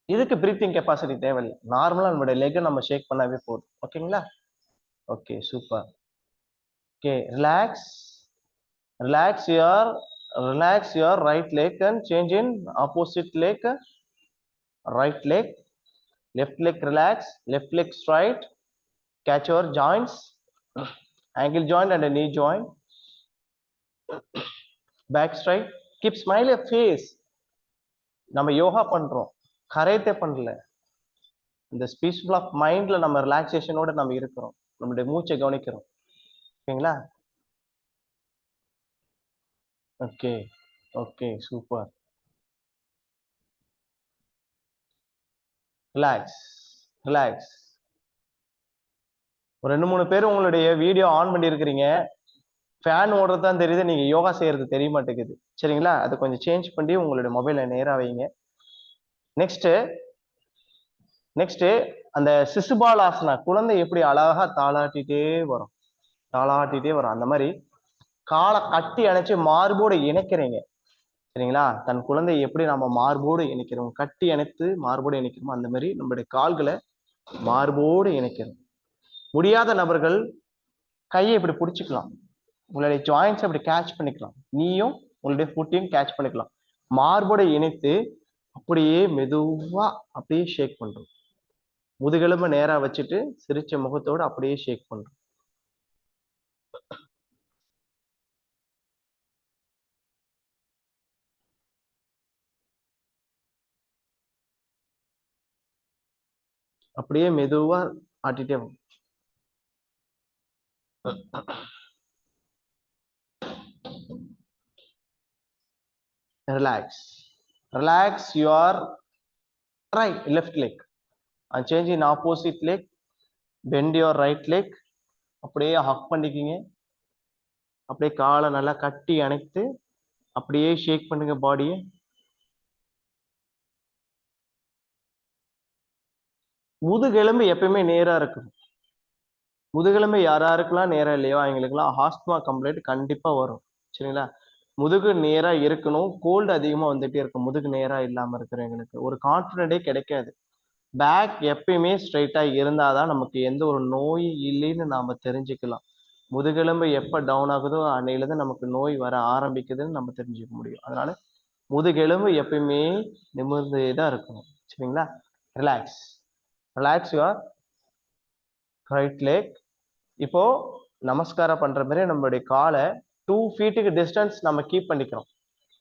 இதுக்கு பிரீத்திங் கெப்பாசிட்டி தேவையில்லை, நார்மலா நம்மளுடைய லெக் நம்ம ஷேக் பண்ணாவே போதும். ஓகேங்களா? Okay, super. Okay, relax your right leg and change in opposite leg. Right leg, left leg relax, left leg straight, catch your joints, ankle joint and a knee joint, back straight, keep smile your face. நம்ம யோகா பண்றோம், கரையத்தை பண்ணல. இந்த peaceful of மைண்ட்ல நம்ம ரிலாக்ஸேஷனோட நம்ம இருக்கிறோம், நம்மளுடைய மூச்சை கவனிக்கிறோம். ஓகேங்களா? Okay okay, super. Relax relax. ஒரு 2-3 பேர் உங்களுடைய வீடியோ ஆன் பண்ணி இருக்கிறீங்க, ஃபேன் ஓடுறது தான் தெரியுது, நீங்க யோகா செய்யறது தெரிய மாட்டேங்குது. சரிங்களா? அதை கொஞ்சம் சேஞ்ச் பண்ணி உங்களுடைய மொபைலை நேரா வைங்க. நெக்ஸ்ட் அந்த சிசுபால் ஆசனா, குழந்தை எப்படி அழகா தாளாட்டிட்டே வரும் அந்த மாதிரி காலை கட்டி அணைச்சு மார்போடு இணைக்கிறீங்க. சரிங்களா? தன் குழந்தையை எப்படி நம்ம மார்போடு இணைக்கிறோம், கட்டி அணைத்து மார்போடு இணைக்கிறோமோ அந்த மாதிரி நம்மளுடைய கால்களை மார்போடு இணைக்கிறோம். முடியாத நபர்கள் கையை இப்படி பிடிச்சிக்கலாம், உங்களுடைய ஜாயின்ஸ் அப்படி கேட்ச் பண்ணிக்கலாம், நீயும் உங்களுடைய ஃபுட்டையும் கேட்ச் பண்ணிக்கலாம். மார்போட இணைத்து அப்படியே மெதுவா அப்படியே ஷேக் பண்றோம். முதுகெலும்பு நேரா வச்சுட்டு சிரிச்ச முகத்தோடு அப்படியே ஷேக் பண்றோம். அப்படியே மெதுவா ஆட்டிட்டே வரும். Relax your left leg and change in opposite leg. Bend your right leg. அப்படியே ஹக் பண்ணிக்கிங்க. அப்படியே காலை நல்லா கட்டி அணைத்து அப்படியே ஷேக் பண்ணுங்க பாடியை. முதுகெலும்பு எப்பயுமே நேரா இருக்கும். முதுகெலும்பு யாராருக்கெல்லாம் நேரா இல்லையோ அவங்களுக்குலாம் ஆஸ்துமா கம்ப்ளைண்ட் கண்டிப்பா வரும். சரிங்களா? முதுகு நேரா இருக்கணும். கோல்டு அதிகமா வந்துட்டே இருக்கும் முதுகு நேரா இல்லாம இருக்கிறவங்களுக்கு, ஒரு கான்ஃபிடென்டே கிடைக்காது. பேக் எப்பயுமே ஸ்ட்ரைட்டா இருந்தாதான் நமக்கு எந்த ஒரு நோய் இல்லைன்னு நாம தெரிஞ்சுக்கலாம். முதுகெலும்பு எப்ப டவுன் ஆகுதோ அன்னையிலிருந்து நமக்கு நோய் வர ஆரம்பிக்குதுன்னு நம்ம தெரிஞ்சுக்க முடியும். அதனால முதுகெலும்பு எப்பயுமே நிமிர்ந்தேதான் இருக்கணும். சரிங்களா? Relax your right leg. இப்போ நமஸ்காரம் பண்ற மாதிரி நம்மளுடைய காலை 2 ஃபீட்டுக்கு டிஸ்டன்ஸ் நம்ம கீப் பண்ணிக்கிறோம்.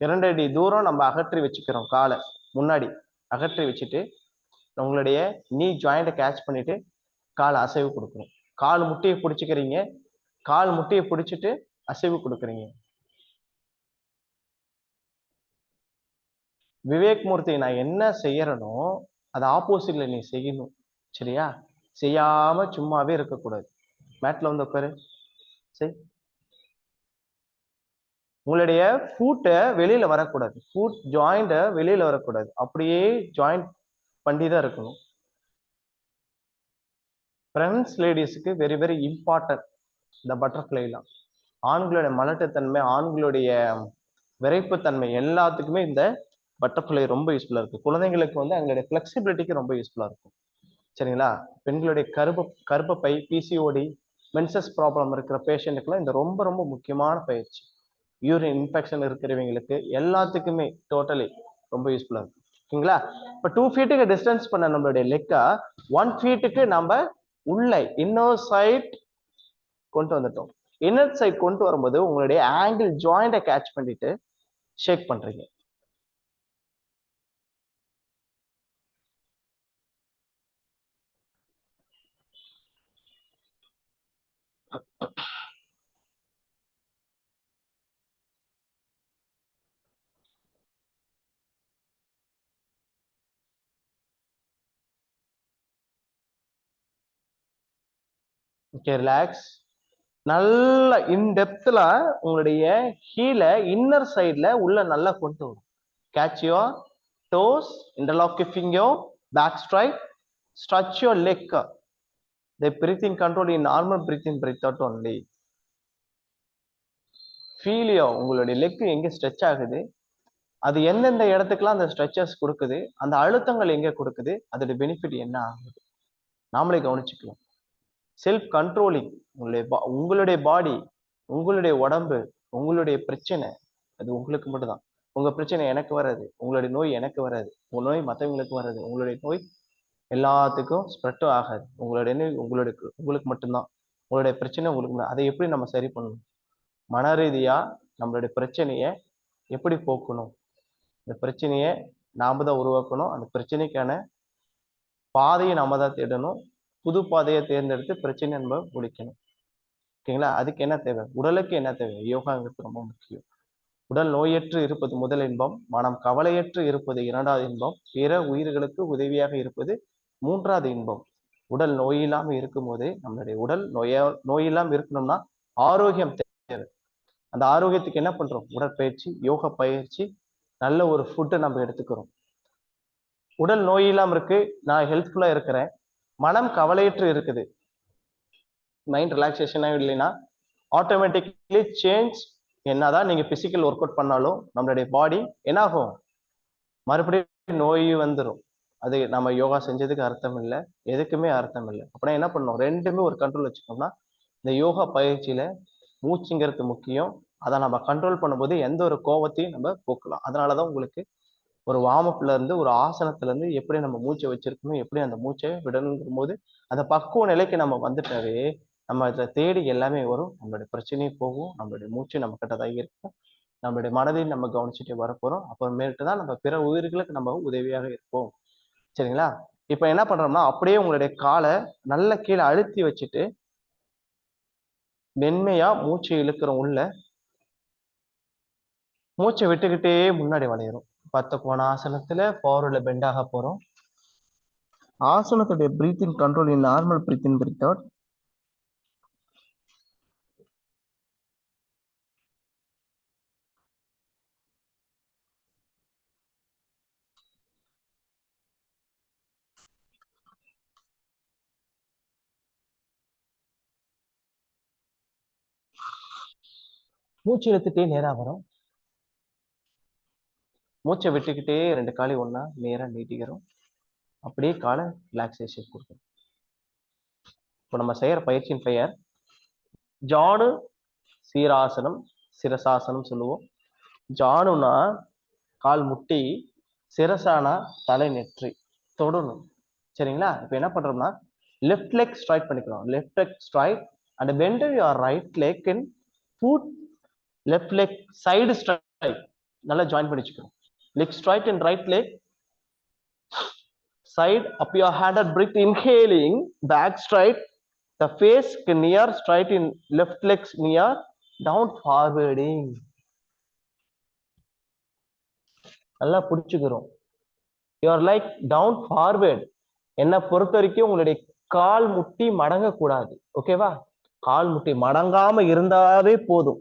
2 அடி தூரம் நம்ம அகற்றி வச்சுக்கிறோம். காலை முன்னாடி அகற்றி வச்சுட்டு உங்களுடைய நீ ஜாயிண்ட்டை கேட்ச் பண்ணிட்டு கால் அசைவு கொடுக்கணும். கால் முட்டையை பிடிச்சிக்கிறீங்க, கால் முட்டையை பிடிச்சிட்டு அசைவு கொடுக்குறீங்க. விவேக் மூர்த்தி, நான் என்ன செய்யறனோ அது ஆப்போசிட்ல நீ செய்யணும். சரியா? செய்யாம சும்மாவே இருக்கக்கூடாது. மேட்ல வந்து உட்காரு. சரி, உங்களுடைய ஃபூட்டை வெளியில வரக்கூடாது, ஃபூட் ஜாயிண்ட வெளியில வரக்கூடாது, அப்படியே ஜாயிண்ட் பண்ணி தான் இருக்கணும். ஃப்ரெண்ட்ஸ் லேடிஸுக்கு வெரி வெரி இம்பார்ட்டன்ட் இந்த பட்டர்ஃப்ளைலாம். ஆண்களுடைய மலட்டுத்தன்மை, ஆண்களுடைய விரைப்புத்தன்மை எல்லாத்துக்குமே இந்த பட்டர்ஃப்ளை ரொம்ப யூஸ்ஃபுல்லா இருக்கு. குழந்தைங்களுக்கு வந்து அவங்களுடைய ஃபிளெக்சிபிலிட்டிக்கு ரொம்ப யூஸ்ஃபுல்லா இருக்கும். சரிங்களா? பெண்களுடைய கர்ப்பப்பை, பிசிஓடி, மென்சஸ் ப்ராப்ளம் இருக்கிற பேஷண்ட்டுக்குலாம் இந்த ரொம்ப ரொம்ப முக்கியமான பயிற்சி. யூரின் இன்ஃபெக்ஷன் இருக்கிறவங்களுக்கு எல்லாத்துக்குமே டோட்டலி ரொம்ப யூஸ்ஃபுல்லா இருக்கும். ஓகேங்களா? இப்போ 2 ஃபீட்டுக்கு டிஸ்டன்ஸ் பண்ண நம்மளுடைய லெக்கா 1 ஃபீட்டுக்கு நம்ம உள்ள இன்னர் சைட் கொண்டு வந்துட்டோம். இன்னர் சைட் கொண்டு வரும்போது உங்களுடைய ஆங்கிள் ஜாயிண்ட்டை கேட்ச் பண்ணிட்டு ஷேக் பண்றீங்க. Okay, relax. நல்ல இன்டெப்த்ல உங்களுடைய ஹீல இன்னர் சைட்ல உள்ள நல்லா கொண்டு வரும். Catch your toes, interlock finger, back strike, stretch your leg. The breathing control in normal breathing, breath out only. Feel your உங்களுடைய லெக் எங்க ஸ்ட்ரெச் ஆகுது, அது எந்தெந்த இடத்துக்குலாம் அந்த ஸ்ட்ரெச்சஸ் கொடுக்குது, அந்த அழுத்தங்கள் எங்க கொடுக்குது, அதோட பெனிஃபிட் என்ன ஆகுது நாமளே கவனிச்சுக்கலாம். Self controlling. உங்களுடைய பாடி, உங்களுடைய உடம்பு, உங்களுடைய பிரச்சனை அது உங்களுக்கு மட்டும்தான். உங்க பிரச்சனை எனக்கு வராது, உங்களுடைய நோய் எனக்கு வராது, உங்க நோய் மற்றவங்களுக்கு வராது, உங்களுடைய நோய் எல்லாத்துக்கும் ஸ்ப்ரெட்டும் ஆகாது. உங்களுடைய நோய் உங்களுக்கு மட்டும்தான். உங்களுடைய பிரச்சனை உங்களுக்கு. அதை எப்படி நம்ம சரி பண்ணணும்? மன ரீதியா நம்மளுடைய பிரச்சனையை எப்படி போக்கணும்? இந்த பிரச்சனையை நாம தான் உருவாக்கணும். அந்த பிரச்சனைக்கான பாதையை நாம தான் தேடணும். புது பாதையை தேர்ந்தெடுத்து பிரச்சனையை நம்ம முடிக்கணும். ஓகேங்களா? அதுக்கு என்ன தேவை? உடலுக்கு என்ன தேவை? யோகாங்கிறது ரொம்ப முக்கியம். உடல் நோயற்று இருப்பது முதல் இன்பம், மனம் கவலையற்று இருப்பது இரண்டாவது இன்பம், பிற உயிர்களுக்கு உதவியாக இருப்பது மூன்றாவது இன்பம். உடல் நோயில்லாம இருக்கும் போதே நம்மளுடைய உடல் நோயில்லாம இருக்கணும்னா ஆரோக்கியம் தேவை. அந்த ஆரோக்கியத்துக்கு என்ன பண்றோம்? உடற்பயிற்சி, யோகா பயிற்சி, நல்ல ஒரு ஃபுட்டை நம்ம எடுத்துக்கிறோம். உடல் நோய் இல்லாம இருக்கு, நான் ஹெல்த்ஃபுல்லா இருக்கிறேன், மனம் கவலையற்று இருக்குது, மைண்ட் ரிலாக்ஸேஷனா இல்லைன்னா ஆட்டோமேட்டிக்லி சேஞ்ச். என்னதான் நீங்க பிசிக்கல் ஒர்க் அவுட் பண்ணாலும் நம்மளுடைய பாடி என்ன ஆகும்? மறுபடியும் நோய் வந்துடும். அது நம்ம யோகா செஞ்சதுக்கு அர்த்தம் இல்லை, எதுக்குமே அர்த்தம் இல்லை. அப்படின்னா என்ன பண்ணணும்? ரெண்டுமே ஒரு கண்ட்ரோல் வச்சுக்கோம்னா, இந்த யோகா பயிற்சியில மூச்சுங்கிறது முக்கியம். அதை நம்ம கண்ட்ரோல் பண்ணும்போது எந்த ஒரு கோபத்தையும் நம்ம போக்கலாம். அதனாலதான் உங்களுக்கு ஒரு வார்மப்ல இருந்து, ஒரு ஆசனத்துல இருந்து எப்படி நம்ம மூச்சை வச்சிருக்கணும், எப்படி அந்த மூச்சை விடணுங்கும் போது அந்த பக்குவ நிலைக்கு நம்ம வந்துட்டாவே நம்ம அதை தேடி எல்லாமே வரும். நம்மளுடைய பிரச்சனையும் போகும், நம்மளுடைய மூச்சு நம்ம கிட்ட தான் இருக்கும், நம்மளுடைய மனதையும் நம்ம கவனிச்சுட்டு வரப்போறோம். அப்புறமேட்டு தான் நம்ம பிற உயிர்களுக்கு நம்ம உதவியாக இருப்போம். சரிங்களா? இப்ப என்ன பண்றோம்னா, அப்படியே உங்களுடைய காலை நல்ல கீழே அழுத்தி வச்சுட்டு மென்மையா மூச்சை இழுக்கிறோம். உள்ள மூச்சை விட்டுக்கிட்டே முன்னாடி வளையிறோம். 10 கோண ஆசனத்துல ஃபார்வர்ட்ல பெண்ட் ஆக போறோம். ஆசனத்துடைய breathing control in normal breathing, breathe out. மூச்சு இழுத்துட்டே நேரா வரும். மூச்சை விட்டுக்கிட்டே 2 காலை ஒண்ணா நேரா நீட்டிக்கிறோம். அப்படியே காலை ரிலாக்ஸேஷன் கொடுக்கணும். இப்போ நம்ம செய்யற பயிற்சியின் பெயர் ஜானு சீராசனம், சிரசாசனம் சொல்லுவோம். ஜானுனா கால் முட்டி, சிரசானா தலை நெற்றி தொடணும். சரிங்களா? இப்போ என்ன பண்றோம்னா, லெஃப்ட் லெக் ஸ்ட்ரைட் பண்ணிக்கிறோம். Left leg straight and bend your right leg in foot. Left leg side straight நல்லா ஜாயின் பண்ணி வச்சுக்கிறோம். Leg straight and right leg side up your hand and breathe, inhaling, back straight, the face near, straight in, left legs near, down forwarding. நல்லா புடிச்சுக்கிறோம். You are like down forward. என்ன பொறுத்த வரைக்கும் உங்களுடைய கால் முட்டி மடங்க கூடாது. ஓகேவா? கால் முட்டி மடங்காம இருந்தாவே போதும்.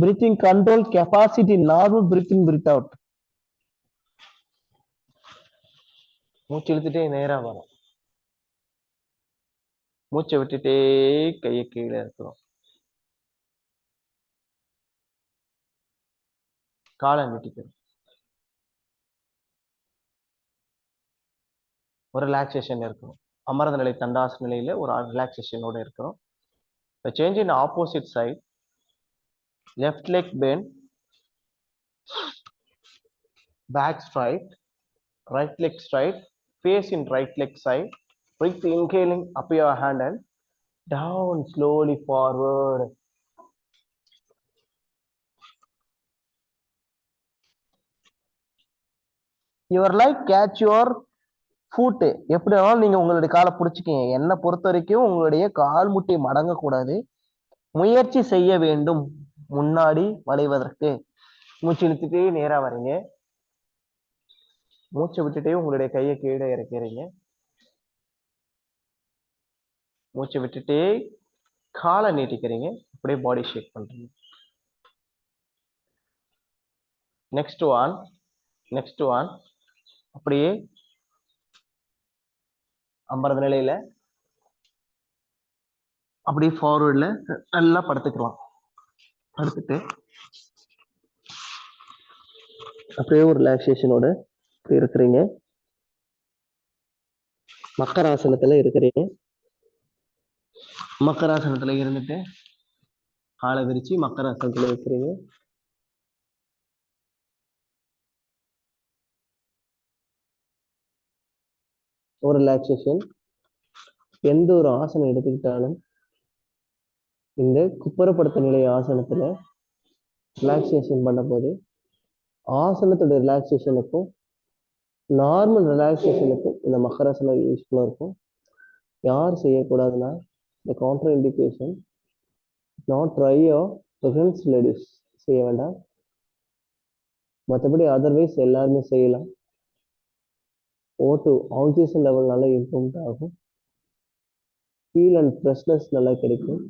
Breathing control capacity, normal breath in, breath out. மூச்சு இழுத்துட்டே நேரா வரும். மூச்சை விட்டுட்டே கையை கீழே இருக்கிறோம். காலை நீட்டிக்கிறோம். ஒரு ரிலாக்ஸேஷன் இருக்கணும். அமர்ந்த நிலை தண்டாச நிலையில ஒரு ரிலாக்ஸேஷனோட இருக்கிறோம். Change in opposite side, left leg bend, back straight, right leg straight, face in right leg side, breathe, inhaling up your hand and down slowly forward. Your leg catch your foot. எப்படினாலும் நீங்க உங்களுடைய காலை பிடிச்சிக்கீங்க. என்னை பொறுத்த வரைக்கும் உங்களுடைய கால் முட்டி மடங்க கூடாது. முயற்சி செய்ய வேண்டும் முன்னாடி வளைவதற்கு. மூச்சு இழுத்துட்டே நேரா வரீங்க. மூச்சை விட்டுட்டே உங்களுடைய கையை கீழே இறக்கிறீங்க. மூச்சை விட்டுட்டே காலை நீட்டிக்கிறீங்க. அப்படியே பாடி ஷேக் பண்றீங்க. நெக்ஸ்ட் ஒன் அப்படியே அமர்ந்த நிலையில அப்படியே ஃபார்வர்ட்ல நல்லா படுத்துக்கலாம். படுத்துட்டு அப்படியே ஒரு ரிலாக்ஸேஷனோட இருக்கிறீங்க. மக்கராசனத்துல இருக்கிறீங்க. மக்கராசனத்துல இருந்துட்டு காலை விரிச்சு மக்கராசனத்துல இருக்கிறீங்க. ஒரு ரிலாக்ஸேஷன். எந்த ஒரு ஆசனம் எடுத்துக்கிட்டாலும் இந்த குப்புறப்படுத்த நிலை ஆசனத்துல ரிலாக்ஸேஷன் பண்ண போது ஆசனத்தோட ரிலாக்ஸேஷனுக்கும் நார்மல் ரிலாக்ஸேஷனுக்கும் இந்த மக்கராசனம் யூஸ்ஃபுல்லா இருக்கும். யார் செய்யக்கூடாதுன்னா இந்த counter indication, not try or pregnant ladies செய்ய வேண்டாம். மற்றபடி அதர்வைஸ் எல்லாருமே செய்யலாம். ஓட்டு ஆக்சிஜன் லெவல் நல்லா இம்ப்ரூவ் ஆகும். ஃபீல் அண்ட் ஃப்ரெஷ்னஸ் நல்லா கிடைக்கும்.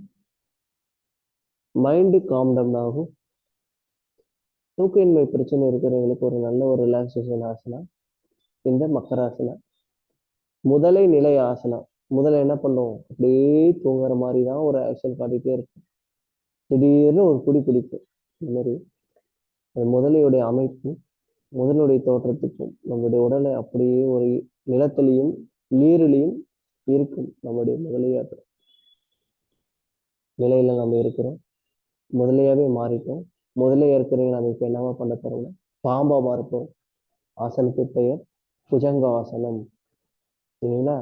மைண்டு காம் டவுன் ஆகும். தூக்கின்மை பிரச்சனை இருக்கிறவங்களுக்கு ஒரு நல்ல ஒரு ரிலாக்ஸேஷன் ஆசனா இந்த மக்கராசனா. முதலை நிலை ஆசனா. முதல்ல என்ன பண்ணுவோம், அப்படியே தூங்குற மாதிரி தான் ஒரு ஆக்ஷன் காட்டிகிட்டே இருக்கும். திடீர்னு ஒரு குடி பிடிக்கும். இந்த மாதிரி முதலையுடைய அமைப்பு, முதலுடைய தோற்றத்துக்கும் நம்மளுடைய உடலை அப்படியே ஒரு நிலத்திலையும் நீரிலையும் இருக்கும். நம்முடைய முதலையாற்ற நிலையில நம்ம இருக்கிறோம். முதலையாவே மாறிட்டோம். முதலையா இருக்கிறவங்க நம்ம இப்ப என்னவா பண்ண போறோம்னா பாம்பா மாறப்போம். ஆசனத்துக்கு பெயர் புஜங்காசனம். சரிங்களா?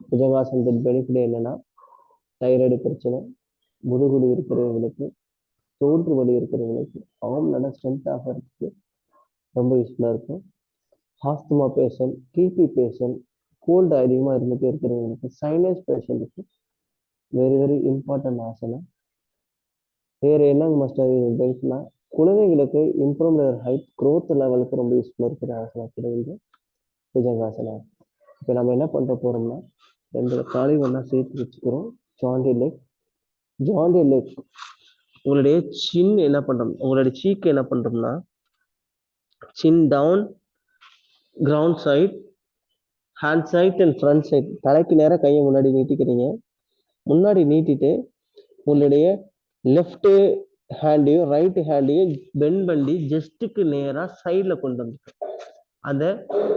புஜங்காசனத்தின் பெனிஃபிட் என்னன்னா, தைராய்டு பிரச்சனை, முதுகுடி இருக்கிறவங்களுக்கு, தோன்று வலி இருக்கிறவங்களுக்கு, ஆம் நல்லா ஸ்ட்ரென்த் ஆகிறதுக்கு ரொம்ப யூஸ்ஃபுல்லா இருக்கும். Asthma patient, TB patient, cold அதிகமா இருந்துட்டே இருக்கிறவங்களுக்கு, சைனஸ் பேஷண்ட்டுக்கு வெரி வெரி இம்பார்ட்டன்ட் ஆசனம். வேற என்னங்க மாஸ்டர் பெனிஃபிட்னா, குழந்தைங்களுக்கு இம்ப்ரூவ்மெண்ட் ஹைட் க்ரோத் லெவலுக்கு ரொம்ப யூஸ்ஃபுல்லா இருக்கிற ஆசனம் கூட வந்து புஜங்காசனம். இப்போ நம்ம என்ன பண்ற போறோம்னா, ரெண்டு காலை ஒன்றா சேர்த்து வச்சுக்கிறோம். Joint leg. உங்களுடைய சின் என்ன பண்றோம், உங்களுடைய சீக்கு என்ன பண்றோம்னா, chin down, ground side, hand side and front side. தலைக்கு நேரம் கையை முன்னாடி நீட்டிக்கிறீங்க. முன்னாடி நீட்டிட்டு உங்களுடைய லெஃப்ட் ஹேண்டையும் ரைட் ஹேண்டையும் பெண்ட் பண்ணி ஜஸ்ட்டுக்கு நேரா சைட்ல கொண்டு வந்துட்டு அந்த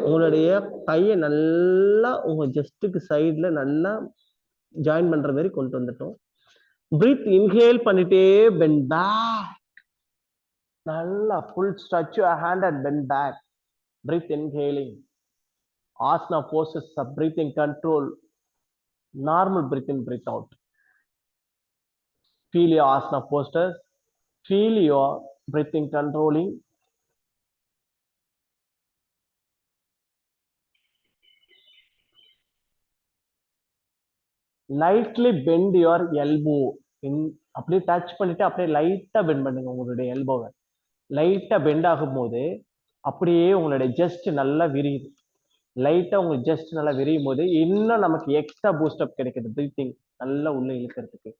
உங்களுடைய கையை நல்லா உங்க ஜஸ்ட்டுக்கு சைட்ல நல்லா ஜாயின் பண்ற மாதிரி கொண்டு வந்துட்டோம். பிரீத் இன்ஹேல் பண்ணிட்டே பெண்ட் பேக். நல்லா full stretch your hand and bend back. Breath inhaling. Asana poses of breathing control. Normal breath in, breath out. Feel your asana postures. Feel your breathing controlling. Lightly bend your elbow. அப்படியே touch பண்ணிட்டு அப்படியே லைட்டா bend பண்ணுங்க உங்களுடைய எல்போவை. லைட்டா bend ஆகும் போது அப்படியே உங்களுடைய ஜஸ்ட் நல்லா விரியுது. லைட்டா உங்களுக்கு ஜஸ்ட் நல்லா விரியும் போது இன்னும் நமக்கு எக்ஸ்ட்ரா பூஸ்டப் கிடைக்குது. பிரீத்திங் நல்லா உள்ள இழுக்கிறதுக்கு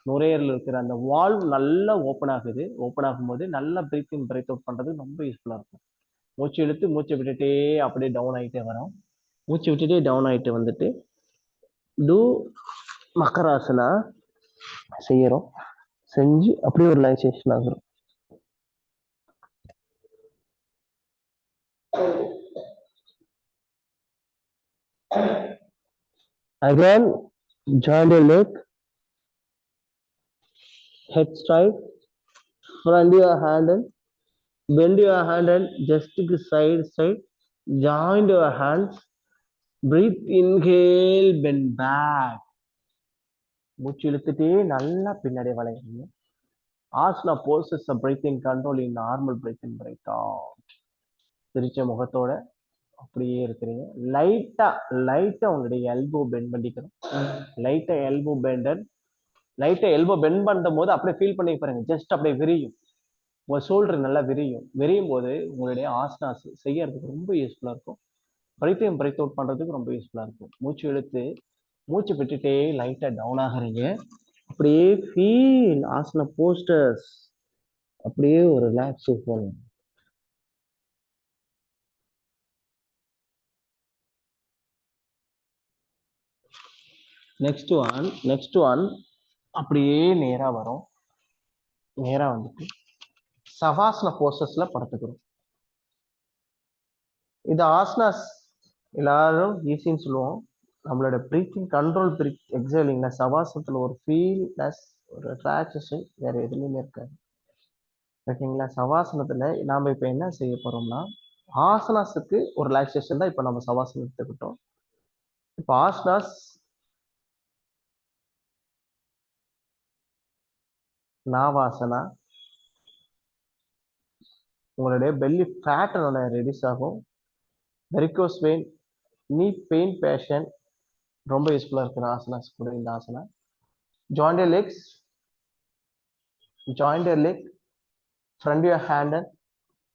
நுரையீரல் இருக்கிற அந்த வால்வ் நல்லா ஓப்பன் ஆகுது. ஓப்பன் ஆகும்போது நல்லா பிரீத்திங் பிரீத் அவுட் பண்றது ரொம்ப யூஸ்ஃபுல்லா இருக்கும். மூச்சு இழுத்து மூச்சு விட்டுட்டே அப்படியே டவுன் ஆகிட்டே வரும். மூச்சு விட்டுட்டே டவுன் ஆகிட்டு வந்துட்டு டூ மக்கராசனா செய்யறோம். செஞ்சு அப்படியே ஒரு relaxation ஆகுறோம். Again, join the leg, head straight, front your hand and bend your hand and just to side, join your hands, breathe, inhale, bend back. மூச்சு இழுத்துட்டே நல்லா பின்னாடி வளைங்க. Asana poses a breathing control in normal breathing breath out. சிரிச்ச முகத்தோட அப்படியே இருக்கிறீங்க. லைட்டா உங்களுடைய elbow bend பண்ணிக்கணும். லைட்டா எல்போ பெண்ட் பண்ணும் போது அப்படியே ஃபீல் பண்ணி பாருங்க. ஜஸ்ட் அப்படியே விரியும். உங்க ஷோல்டர் நல்லா விரியும் போது உங்களுடைய ஆசனாஸ் செய்யறதுக்கு ரொம்ப யூஸ்ஃபுல்லா இருக்கும். பிரீத்திங் பிரீத் அவுட் பண்றதுக்கு ரொம்ப யூஸ்ஃபுல்லா இருக்கும். மூச்சு இழுத்து மூச்சு விட்டுட்டே லைட்டா டவுன் ஆகுறீங்க. அப்படியே ஃபீல் ஆசன போஸ்டர்ஸ் அப்படியே ஒரு ரிலாக்ஸேஷன். நெக்ஸ்ட் ஒன் அப்படியே நேரா வரும். நேரா வந்துட்டு சவாசன போஸ்டர்ஸ்ல படுத்துக்கிறோம். இது ஆசனாஸ் எல்லாரும் ஈஸின்னு சொல்லுவோம். நம்மளோட பிரீத்திங் கண்ட்ரோல் எக்ஸேலிங்ல சவாசனத்துல ஒரு ஃபீல்னஸ் ஒரு ரிலாக்ஸேஷன் வேற எதுலையுமே இருக்காது. ஓகேங்களா? சவாசனத்துல நாம இப்ப என்ன செய்ய போறோம்னா ஆசனாஸுக்கு ஒரு ரிலாக்ஸேஷன் தான் இப்ப நம்ம சவாசனம் எடுத்துக்கிட்டோம். இப்ப ஆசனாஸ் நாவாசனா உங்களுடைய பெல்லி ஃபேட் நல்லா ரெடியூஸ் ஆகும். வெரிகோஸ் வெயின், நீ பெயின் பேஷன் ரொம்ப யூஸ்ஃபுல்லா இருக்கிற ஆசனாஸ் கூட இந்த asana. Join your leg, front your hand,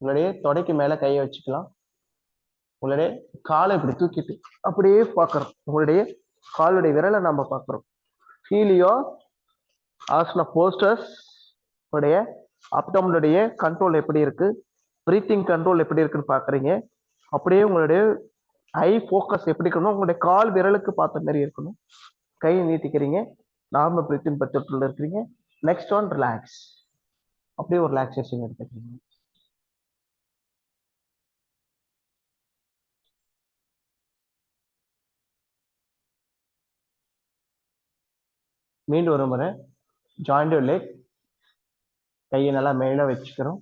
உங்களுடைய தொடைக்கு மேல கையை வச்சுக்கலாம். உங்களுடைய காலை இப்படி தூக்கிட்டு அப்படியே பார்க்கறோம். உங்களுடைய காலுடைய விரலை நம்ம பார்க்கறோம். Feel your asana posters. உங்களுடைய அப்டமனுடைய கண்ட்ரோல் எப்படி இருக்கு, பிரீத்திங் கண்ட்ரோல் எப்படி இருக்குன்னு பாக்குறீங்க. அப்படியே உங்களுடைய ஐ ஃபோக்கஸ் எப்படி இருக்கணும், உங்களுடைய கால் விரலுக்கு பார்த்த மாதிரி இருக்கணும். கையை நீட்டிக்கிறீங்க. நார்மல் பிரீத்திங் பட்சத்தில் இருக்கிறீங்க. Next one relax. அப்படியே ஒரு ரிலாக்ஸேஷன் எடுத்துக்கிறீங்க. மீண்டும் ஒரு முறை ஜாயின் யுவர் லெக், கையை நல்லா மேல வச்சுக்கிறோம்.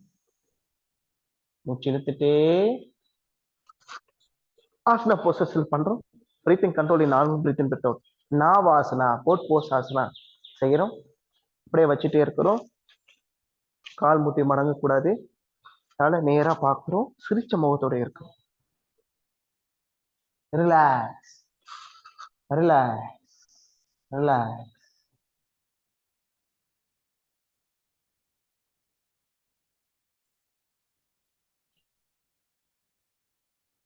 மூச்சு இழுத்துட்டே ஆசனா போஸ்டர்ஸ் பண்றோம். Breathing control in normal breathing with out. Navasana boat pose asana செய்யறோம். அப்படியே வச்சுட்டே இருக்கிறோம். கால் முட்டி மடங்க கூடாது. அதனால நேரா பார்க்கிறோம். சிரிச்ச முகத்தோட இருக்கும். Relax relax relax.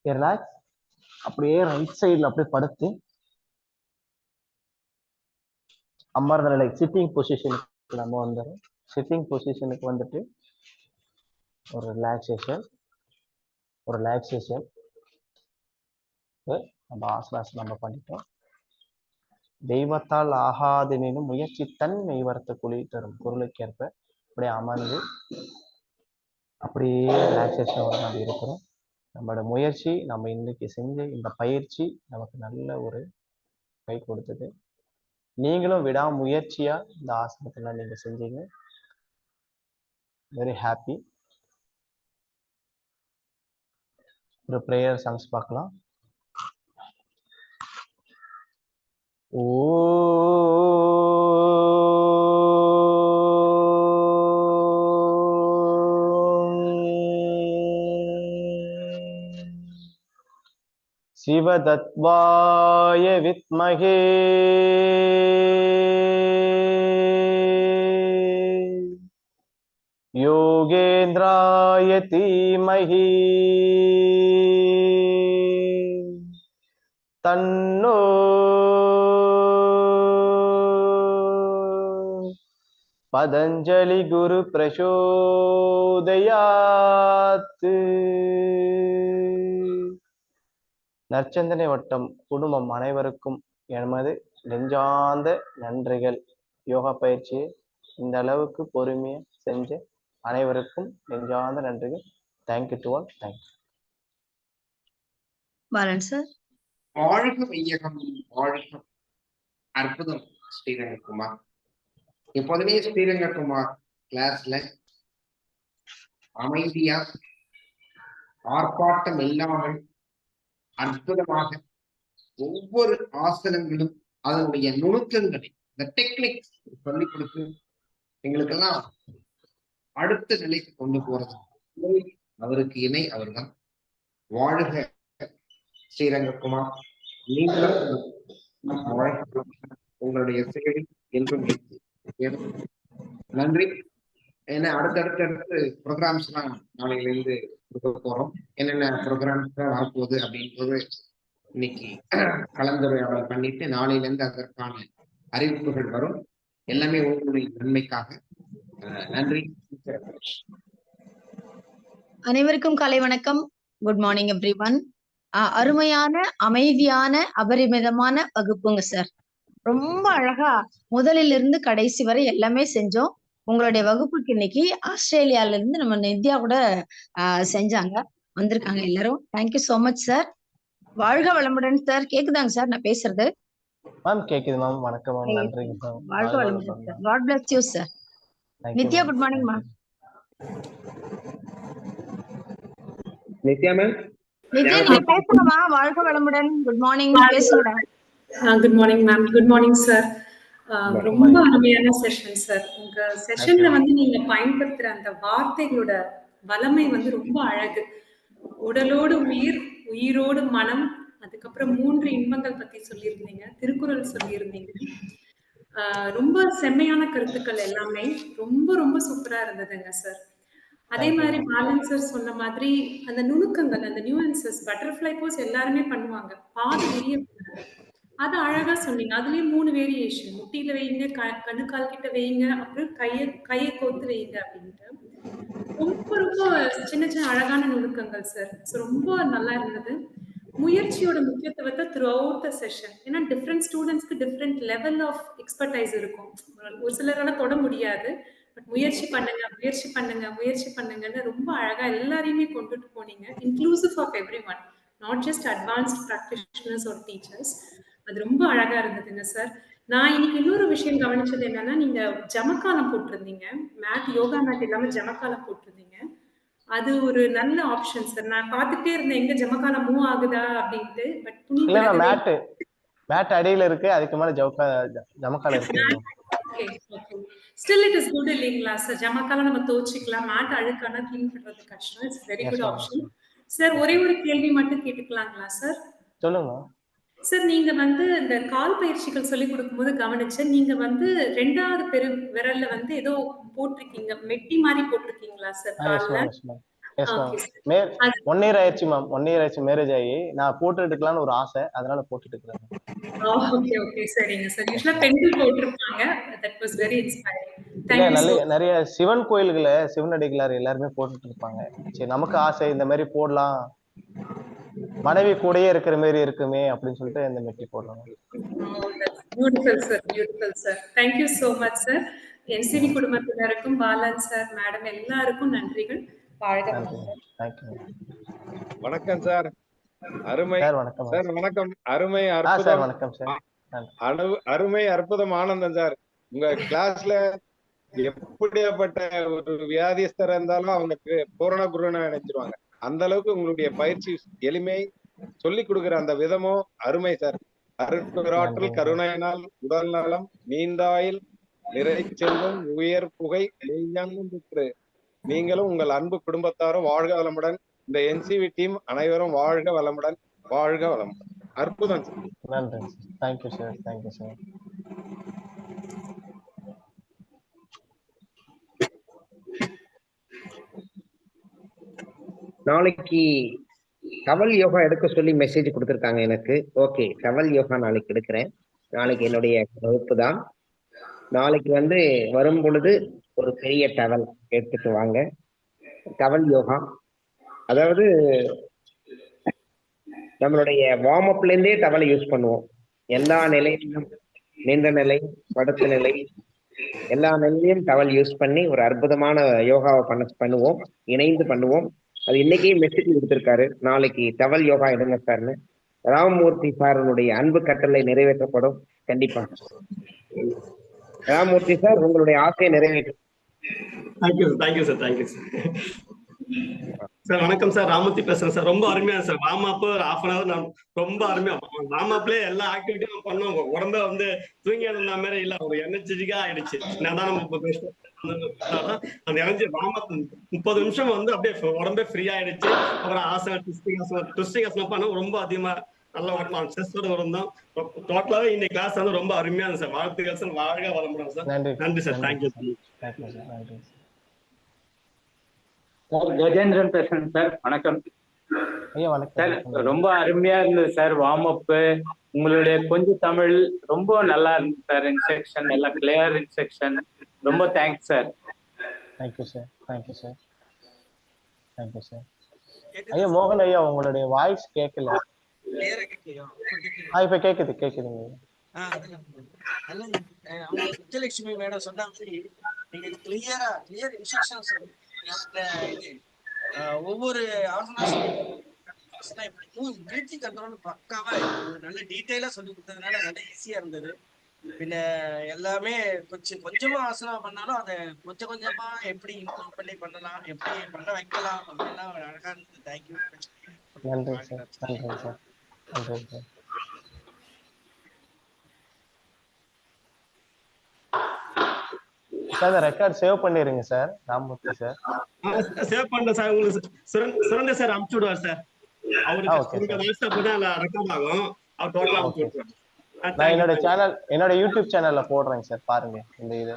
ரிலாக்ஸ். அப்படியே ரைட் சைடுல அப்படியே படுத்து அமர்ந்த நிலை சிட்டிங் பொசிஷனுக்கு நம்ம வந்துடும். சிட்டிங் பொசிஷனுக்கு வந்துட்டு ஒரு ரிலாக்ஸேஷன் நம்ம ஆசனாஸ் நம்ம பண்ணிட்டோம். தெய்வத்தால் ஆகாதெனும் முயற்சி தன் மெய்வரத்த குழி தரும் பொருளுக்கேற்ப அப்படியே அமர்ந்து அப்படியே ரிலாக்ஸேஷன் நம்ம இருக்கிறோம். நம்மளோட முயற்சி நம்ம இன்னைக்கு செஞ்ச இந்த பயிற்சி நமக்கு நல்ல ஒரு கை கொடுத்தது. நீங்களும் விடாமுயற்சியா இந்த ஆசனத்துல நீங்க செஞ்சீங்க. Very happy. ஒரு ப்ரேயர் சாங்ஸ் பார்க்கலாம். ஓ शिवदत्वाय विद्महे योगेन्द्राय धीमहि तन्नो पतंजलि गुरु प्रचोदयात्. நற்சிந்தனை வட்டம் குடும்பம் அனைவருக்கும் எனது நெஞ்சார்ந்த நன்றிகள். யோகா பயிற்சியை இந்த அளவுக்கு பொறுமையா செஞ்ச அனைவருக்கும் நெஞ்சார்ந்த நன்றிகள். Thank you to all. Thank you. Balan sir. வாழ்க வையகம், வாழ்க. அற்புதம் ஸ்ரீரங்ககுமார். எப்போதுமே ஸ்ரீரங்ககுமார் கிளாஸ்ல அமைதியா, ஆர்ப்பாட்டம் இல்லாமல் அற்புதமாக ஒவ்வொரு ஆசனங்களும் அதனுடைய நுணுக்கங்களை, இந்த டெக்னிக்ஸ் சொல்லிக் கொடுத்து எங்களுக்கெல்லாம் அடுத்த நிலைக்கு கொண்டு போறது அவருக்கு இணை அவர்தான். வாழ்க ஸ்ரீரங்ககுமார். நீங்களும் உங்களுடைய செயலில் என்றும் நன்றி. ஏன்னா அடுத்தடுத்து ப்ரோக்ராம்ஸ் எல்லாம் நாளையில இருந்து கொடுக்க போறோம். என்னென்ன ப்ரோக்ராம்ஸ் தான் வரப்போகுது அப்படின்றது இன்னைக்கு கலந்துரையாடல் பண்ணிட்டு நாளையில இருந்து அதற்கான அறிவிப்புகள் வரும். எல்லாமே உங்களுடைய நன்மைக்காக. நன்றி. அனைவருக்கும் காலை வணக்கம். Good morning every one. அருமையான, அமைதியான, அபரிமிதமான வகுப்புங்க சார். ரொம்ப அழகா முதலில் இருந்து கடைசி வரை எல்லாமே செஞ்சோம். உங்களுடைய வகுப்புக்கு இன்னைக்கு ஆஸ்திரேலியால இருந்து நம்ம நித்யா கூட செஞ்சாங்க, வந்திருக்காங்க எல்லாரும். Thank you so much sir. வாழ்க வளமுடன் சார். கேக்குதாங்க சார் நான் பேசுறது? மேம் கேக்குது மேம். வணக்கம் மேம். நன்றிங்க மேம். வாழ்க வளமுடன் sir. God bless you sir. Nithya good morning ma'am. Nithya ma'am. Nithya நீங்க பேசுங்கம்மா. வாழ்க வளமுடன். Good morning. பேசுங்கடா. Good morning ma'am. Good morning sir. ரொம்ப அருமையான செஷன் சார். உங்க செஷன்ல வந்து நீங்க பயன்படுத்துற அந்த வார்த்தைகளோட வளமை வந்து ரொம்ப அழகு. உடலோடு உயிர், உயிரோடு மனம், அதுக்கப்புறம் 3 இன்பங்கள் பத்தி சொல்லியிருந்தீங்க, திருக்குறள் சொல்லியிருந்தீங்க. ரொம்ப செம்மையான கருத்துக்கள் எல்லாமே ரொம்ப ரொம்ப சூப்பரா இருந்ததுங்க சார். அதே மாதிரி பாலன் சார் சொன்ன மாதிரி அந்த நுணுக்கங்கள், அந்த நியூஆன்சஸ், பட்டர்ஃப்ளை போஸ் எல்லாருமே பண்ணுவாங்க, பாதி வெளியே அது அழகா சொன்னீங்க. அதுலயும் 3 வேரியேஷன், முட்டியில வைங்க, கணுக்கால் கிட்ட வைங்க, அப்புறம் கையை கோத்து வைங்க அப்படின்ட்டு ரொம்ப ரொம்ப சின்ன சின்ன அழகான நுணுக்கங்கள் சார். ரொம்ப நல்லா இருந்தது. முயற்சியோட முக்கியத்துவத்தை த்ரூ அவுட் த செஷன். ஏன்னா டிஃப்ரெண்ட் ஸ்டூடெண்ட்ஸ்க்கு டிஃப்ரெண்ட் லெவல் ஆஃப் எக்ஸ்பர்டைஸ் இருக்கும். ஒரு சிலரால தொட முடியாது. பட் முயற்சி பண்ணுங்க, முயற்சி பண்ணுங்க, முயற்சி பண்ணுங்கன்னு ரொம்ப அழகா எல்லாரையுமே கொண்டுட்டு போனீங்க. Inclusive of everyone, not just advanced practitioners or teachers. அது ரொம்ப அழகா இருந்ததுங்க சார். நான் இன்னைக்கு இன்னொரு விஷயம் கவனிச்சது என்னன்னா, நீங்க ஜமக்காலம் போட்டிருந்தீங்க. மேட், யோகா மேட் இல்லாம ஜமக்காலம் போட்டிருந்தீங்க. அது ஒரு நல்ல ஆப்ஷன் சார். நான் பார்த்துட்டே இருந்தேன் எங்க ஜமக்காலம் மூவ் ஆகுதா அப்படின்ட்டு. பட் துணி மேட் அடியில இருக்கு, அதுக்கு மேல ஜமக்காலம் இருக்கு. Okay okay. Still it is good இல்லீங்களா சார்? ஜமக்காலம் நம்ம தோச்சிக்கலாம். மேட் அழுக்கானா க்ளீன் பண்றது கஷ்டம். It's very good option sir. ஒரே ஒரு கேள்வி மட்டும் கேட்டுக்கலாங்களா சார்? சொல்லுங்க சார். நீங்க வந்து இந்த கால் பயிற்சிகள் சொல்லி கொடுக்கும்போது கவனிச்சேன், நீங்க வந்து 2வது பெரு விரல்ல வந்து ஏதோ போட்டிருக்கீங்க, மெட்டி மாதிரி போட்டிருக்கீங்களா சார் கால்ல? ஒன் இயர் ஆயிடுச்சு மேம். 1 இயர் ஆயிடுச்சு மேரேஜ் ஆகி. நான் போட்டு எடுக்கலாம்னு ஒரு ஆசை, அதனால போட்டுட்டு இருக்கேன். ஓகே ஓகே சரிங்க சார். யூசுவலா பெண்கள் போட்டிருப்பாங்க. That was very inspiring. Thank you. நிறைய சிவன் கோயில்களை சிவனடிகளார் எல்லாருமே போட்டுட்டு இருப்பாங்க. சரி நமக்கு ஆசை இந்த மாதிரி போடலாம், மனைவி கூடயே இருக்கிற மாதிரி இருக்குமே அப்படின்னு சொல்லிட்டு இந்த மெட்டி போடலாம். Beautiful sir, beautiful sir. Thank you so much sir. NCV குடும்பத்தினருக்கும், பாலன் சார், மேடம் எல்லாருக்கும் நன்றிகள். வாழ்க வளமுடன். வணக்கம் சார். அருமை சார். வணக்கம். அருமை, அற்புதம். வணக்கம் சார். அருமை, அற்புதம், ஆனந்தம் சார். உங்க கிளாஸ்ல எப்படியாப்பட்ட ஒரு வியாதிஸ்தரா இருந்தாலும் அவங்களுக்கு பூரண குருன்னு நினைச்சிருவாங்க. அந்த அளவுக்கு உங்களுடைய பயிற்சி எளிமை, சொல்லி கொடுக்கிற அந்த விதமும் அருமை சார். அருட்பெராற்றல் கருணையினால் உடல் நலம், நீண்டாயில், நிறை செல்வம், உயர் புகை, நெய்ஞானம் பெற்று நீங்களும் உங்கள் அன்பு குடும்பத்தாரும் வாழ்க வளமுடன். இந்த என்சிவி டீம் அனைவரும் வாழ்க வளமுடன். வாழ்க வளம். அற்புதம் சார். நன்றி. Thank you sir. Thank you sir. நாளைக்கு டவல் யோகா எடுக்க சொல்லி மெசேஜ் கொடுத்துருக்காங்க எனக்கு. ஓகே, டவல் யோகா நாளைக்கு எடுக்கிறேன். நாளைக்கு என்னுடைய வகுப்பு தான். நாளைக்கு வரும் பொழுது ஒரு பெரிய டவல் எடுத்துட்டு வாங்க. டவல் யோகா அதாவது நம்மளுடைய வார்ம் அப்ல இருந்தே டவலை யூஸ் பண்ணுவோம். எல்லா நிலையிலும், நின்ற நிலை, படுத்த நிலை, எல்லா நிலையிலும் டவல் யூஸ் பண்ணி ஒரு அற்புதமான யோகாவை பண்ணுவோம். இணைந்து பண்ணுவோம். அது இன்னைக்கே மெசேஜ் கொடுத்திருக்காரு, நாளைக்கு டவல் யோகா எடுங்க சார்னு. ராமமூர்த்தி சாருடைய அன்பு கட்டளை நிறைவேற்றப்படும். கண்டிப்பா ராமமூர்த்தி சார், உங்களுடைய ஆசையை நிறைவேற்றும். Thank you sir. Thank you sir. வணக்கம் சார், ராமூர்த்தி பேசுறேன் சார். ரொம்ப அருமையா சார் வார்ம் அப் ஒரு half an hour நான் ரொம்ப அருமையா வார்ம் அப்லயே எல்லா ஆக்டிவிட்டியும் பண்ணோம். உடம்ப தூங்கி எழுந்த மாதிரி இல்ல, ஒரு எனர்ஜெட்டிக்கா ஆயிடுச்சு. நான் தான் அந்த எனர்ஜி வார்ம் அப் 30 நிமிஷம் அப்படியே உடம்பே ஃப்ரீ ஆயிடுச்சு. அப்புறம் ஆசனம், ட்விஸ்டிங் ஆசனம் பண்ண ரொம்ப அதிகமா நல்லா வரலாம். ஸ்ட்ரெஸ்ஸோட இருந்தோம். டோட்டலாவே இந்த கிளாஸ் ரொம்ப அருமையா இருந்துச்சு சார். வாழ்த்துக்கள் சார். வாழ்க வளமுடன் சார். நன்றி சார். Thank you sir. கஜேந்திரன் பேசுறேன் சார். வணக்கம் சார். ரொம்ப அருமையா இருந்தது சார் வார்ம் அப். உங்களுடைய கொஞ்சம் தமிழ் ரொம்ப நல்லா இருந்துச்சு சார். இன்ஸ்ட்ரக்ஷன் எல்லாம் கிளியர் இன்ஸ்ட்ரக்ஷன். ரொம்ப thanks sir. Thank you sir. Thank you sir. Thank you sir. ஐயா மோகன் ஐயா, உங்களுடைய வாய்ஸ் கேட்கல. இப்ப கேக்குதுங்க. விஜயலட்சுமி மேடம் சொன்ன மாதிரி நீங்க கிளியர் இன்ஸ்ட்ரக்ஷன்ஸ் ஒவ்வொரு பிரீத்திங் கண்ட்ரோல் பக்காவா நல்ல டீடைலா சொல்லி கொடுத்ததுனால நல்ல ஈஸியா இருந்தது. பின்ன எல்லாமே கொஞ்சமா ஆசனம் பண்ணாலும் அதை கொஞ்சமா எப்படி இம்ப்ரூவ் பண்ணி பண்ணலாம், எப்படி பண்ண வைக்கலாம் அப்படின்னா அழகா இருந்தது. தேங்க்யூ. நன்றி சார். நன்றி சார். நன்றி சார். சார் ரெக்கார்ட் சேவ் பண்ணிருங்க சார். ராமமூர்த்தி சார் சேவ் பண்றேன் சார். உங்களுக்கு சுரேந்தர் சார் அனுப்பிச்சு விடுவார் சார். அவருக்கு வாட்ஸ்அப் தான் ரெக்கார்ட் ஆகும். அவர் டோட்டலா அனுப்பிச்சு விடுவார். நான் என்னோட யூடியூப் சேனல்ல போடுறேன் சார், பாருங்க இந்த இது.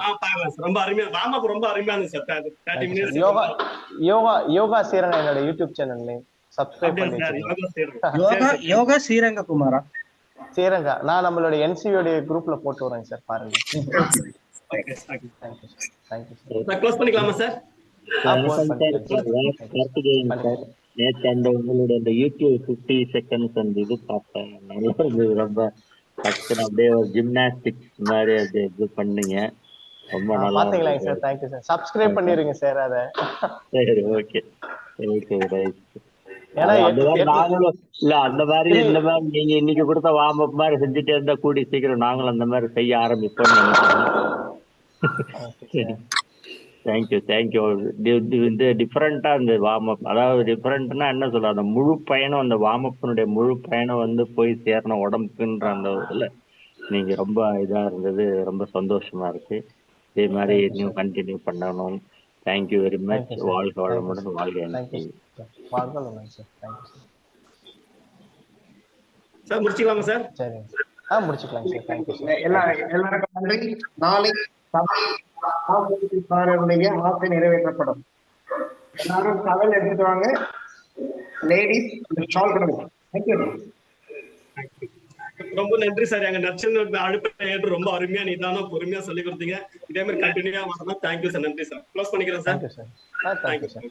ரொம்ப அருமையா வார்ம் ரொம்ப அருமையா இருந்துச்சு சார். 30 மினிட்ஸ் யோகா ஸ்ரீரங்கம் என்னோட யூடியூப் சேனல்ல சப்ஸ்கிரைப் பண்ணி யோகா ஸ்ரீரங்ககுமாரா ஸ்ரீரங்கா நான் நம்மளோட NCOD குரூப்ல போட்டு வரேன் சார், பாருங்க. க்ளோஸ் பண்ணிக்கலாமா சார்? நேற்று உங்களுடைய அந்த யூடியூப் 50 செகண்ட்ஸ் அந்த இது பார்த்தேன், நல்லா இருந்தது. ரொம்ப அப்படியே ஒரு ஜிம்னாஸ்டிக்ஸ் மாதிரி அது இது பண்ணீங்க. ரொம்ப நல்லா பாத்தீங்களா சார்? Thank you sir. சப்ஸ்கிரைப் பண்ணிருங்க சார் அத. சரி, ஓகே ஓகே ரைட். நாங்களும் இல்ல அந்த மாதிரி இந்த மாதிரி நீங்க இன்னைக்கு கொடுத்த வார்ம் அப் மாதிரி செஞ்சுட்டே இருந்தா கூடி சீக்கிரம் நாங்களும் அந்த மாதிரி செய்ய ஆரம்பிப்போம்னு நினைக்கிறேன். தேங்க்யூ. இந்த டிஃப்ரெண்டா இந்த வார்ம் அப், அதாவது டிஃப்ரெண்ட்னா என்ன சொல்ற, அந்த முழு பயணம், அந்த வார்ம் அப்னுடைய முழு பயணம் போய் சேரணும் உடம்புக்குன்ற அந்த இதுல நீங்க ரொம்ப இதா இருந்தது. ரொம்ப சந்தோஷமா இருக்கு. இதே மாதிரி இன்னும் கண்டினியூ பண்ணணும். Thank you very much. வாழ்க வளமுடன். வாழ்க சார். முடிச்சுக்கலாமா சார்? சரி, முடிச்சுக்கலாம் சார். Thank you sir. எல்லாருக்கும் நன்றி. நாளை சாருடைய ஆசை நிறைவேற்றப்படும். எல்லாரும் டவல் எடுத்துட்டு வாங்க. லேடிஸ் ஷால் கொடுங்க. தேங்க்யூ. ரொம்ப நன்றி சார். எங்க நட்சத்திர அடுப்பு ரொம்ப அருமையா நிதானம் பொறுமையா சொல்லி கொடுத்தீங்க. இதே மாதிரி கண்டினியூவா வரணும். Thank you sir. நன்றி சார். க்ளோஸ் பண்ணிக்கிறேன் சார். Thank you sir.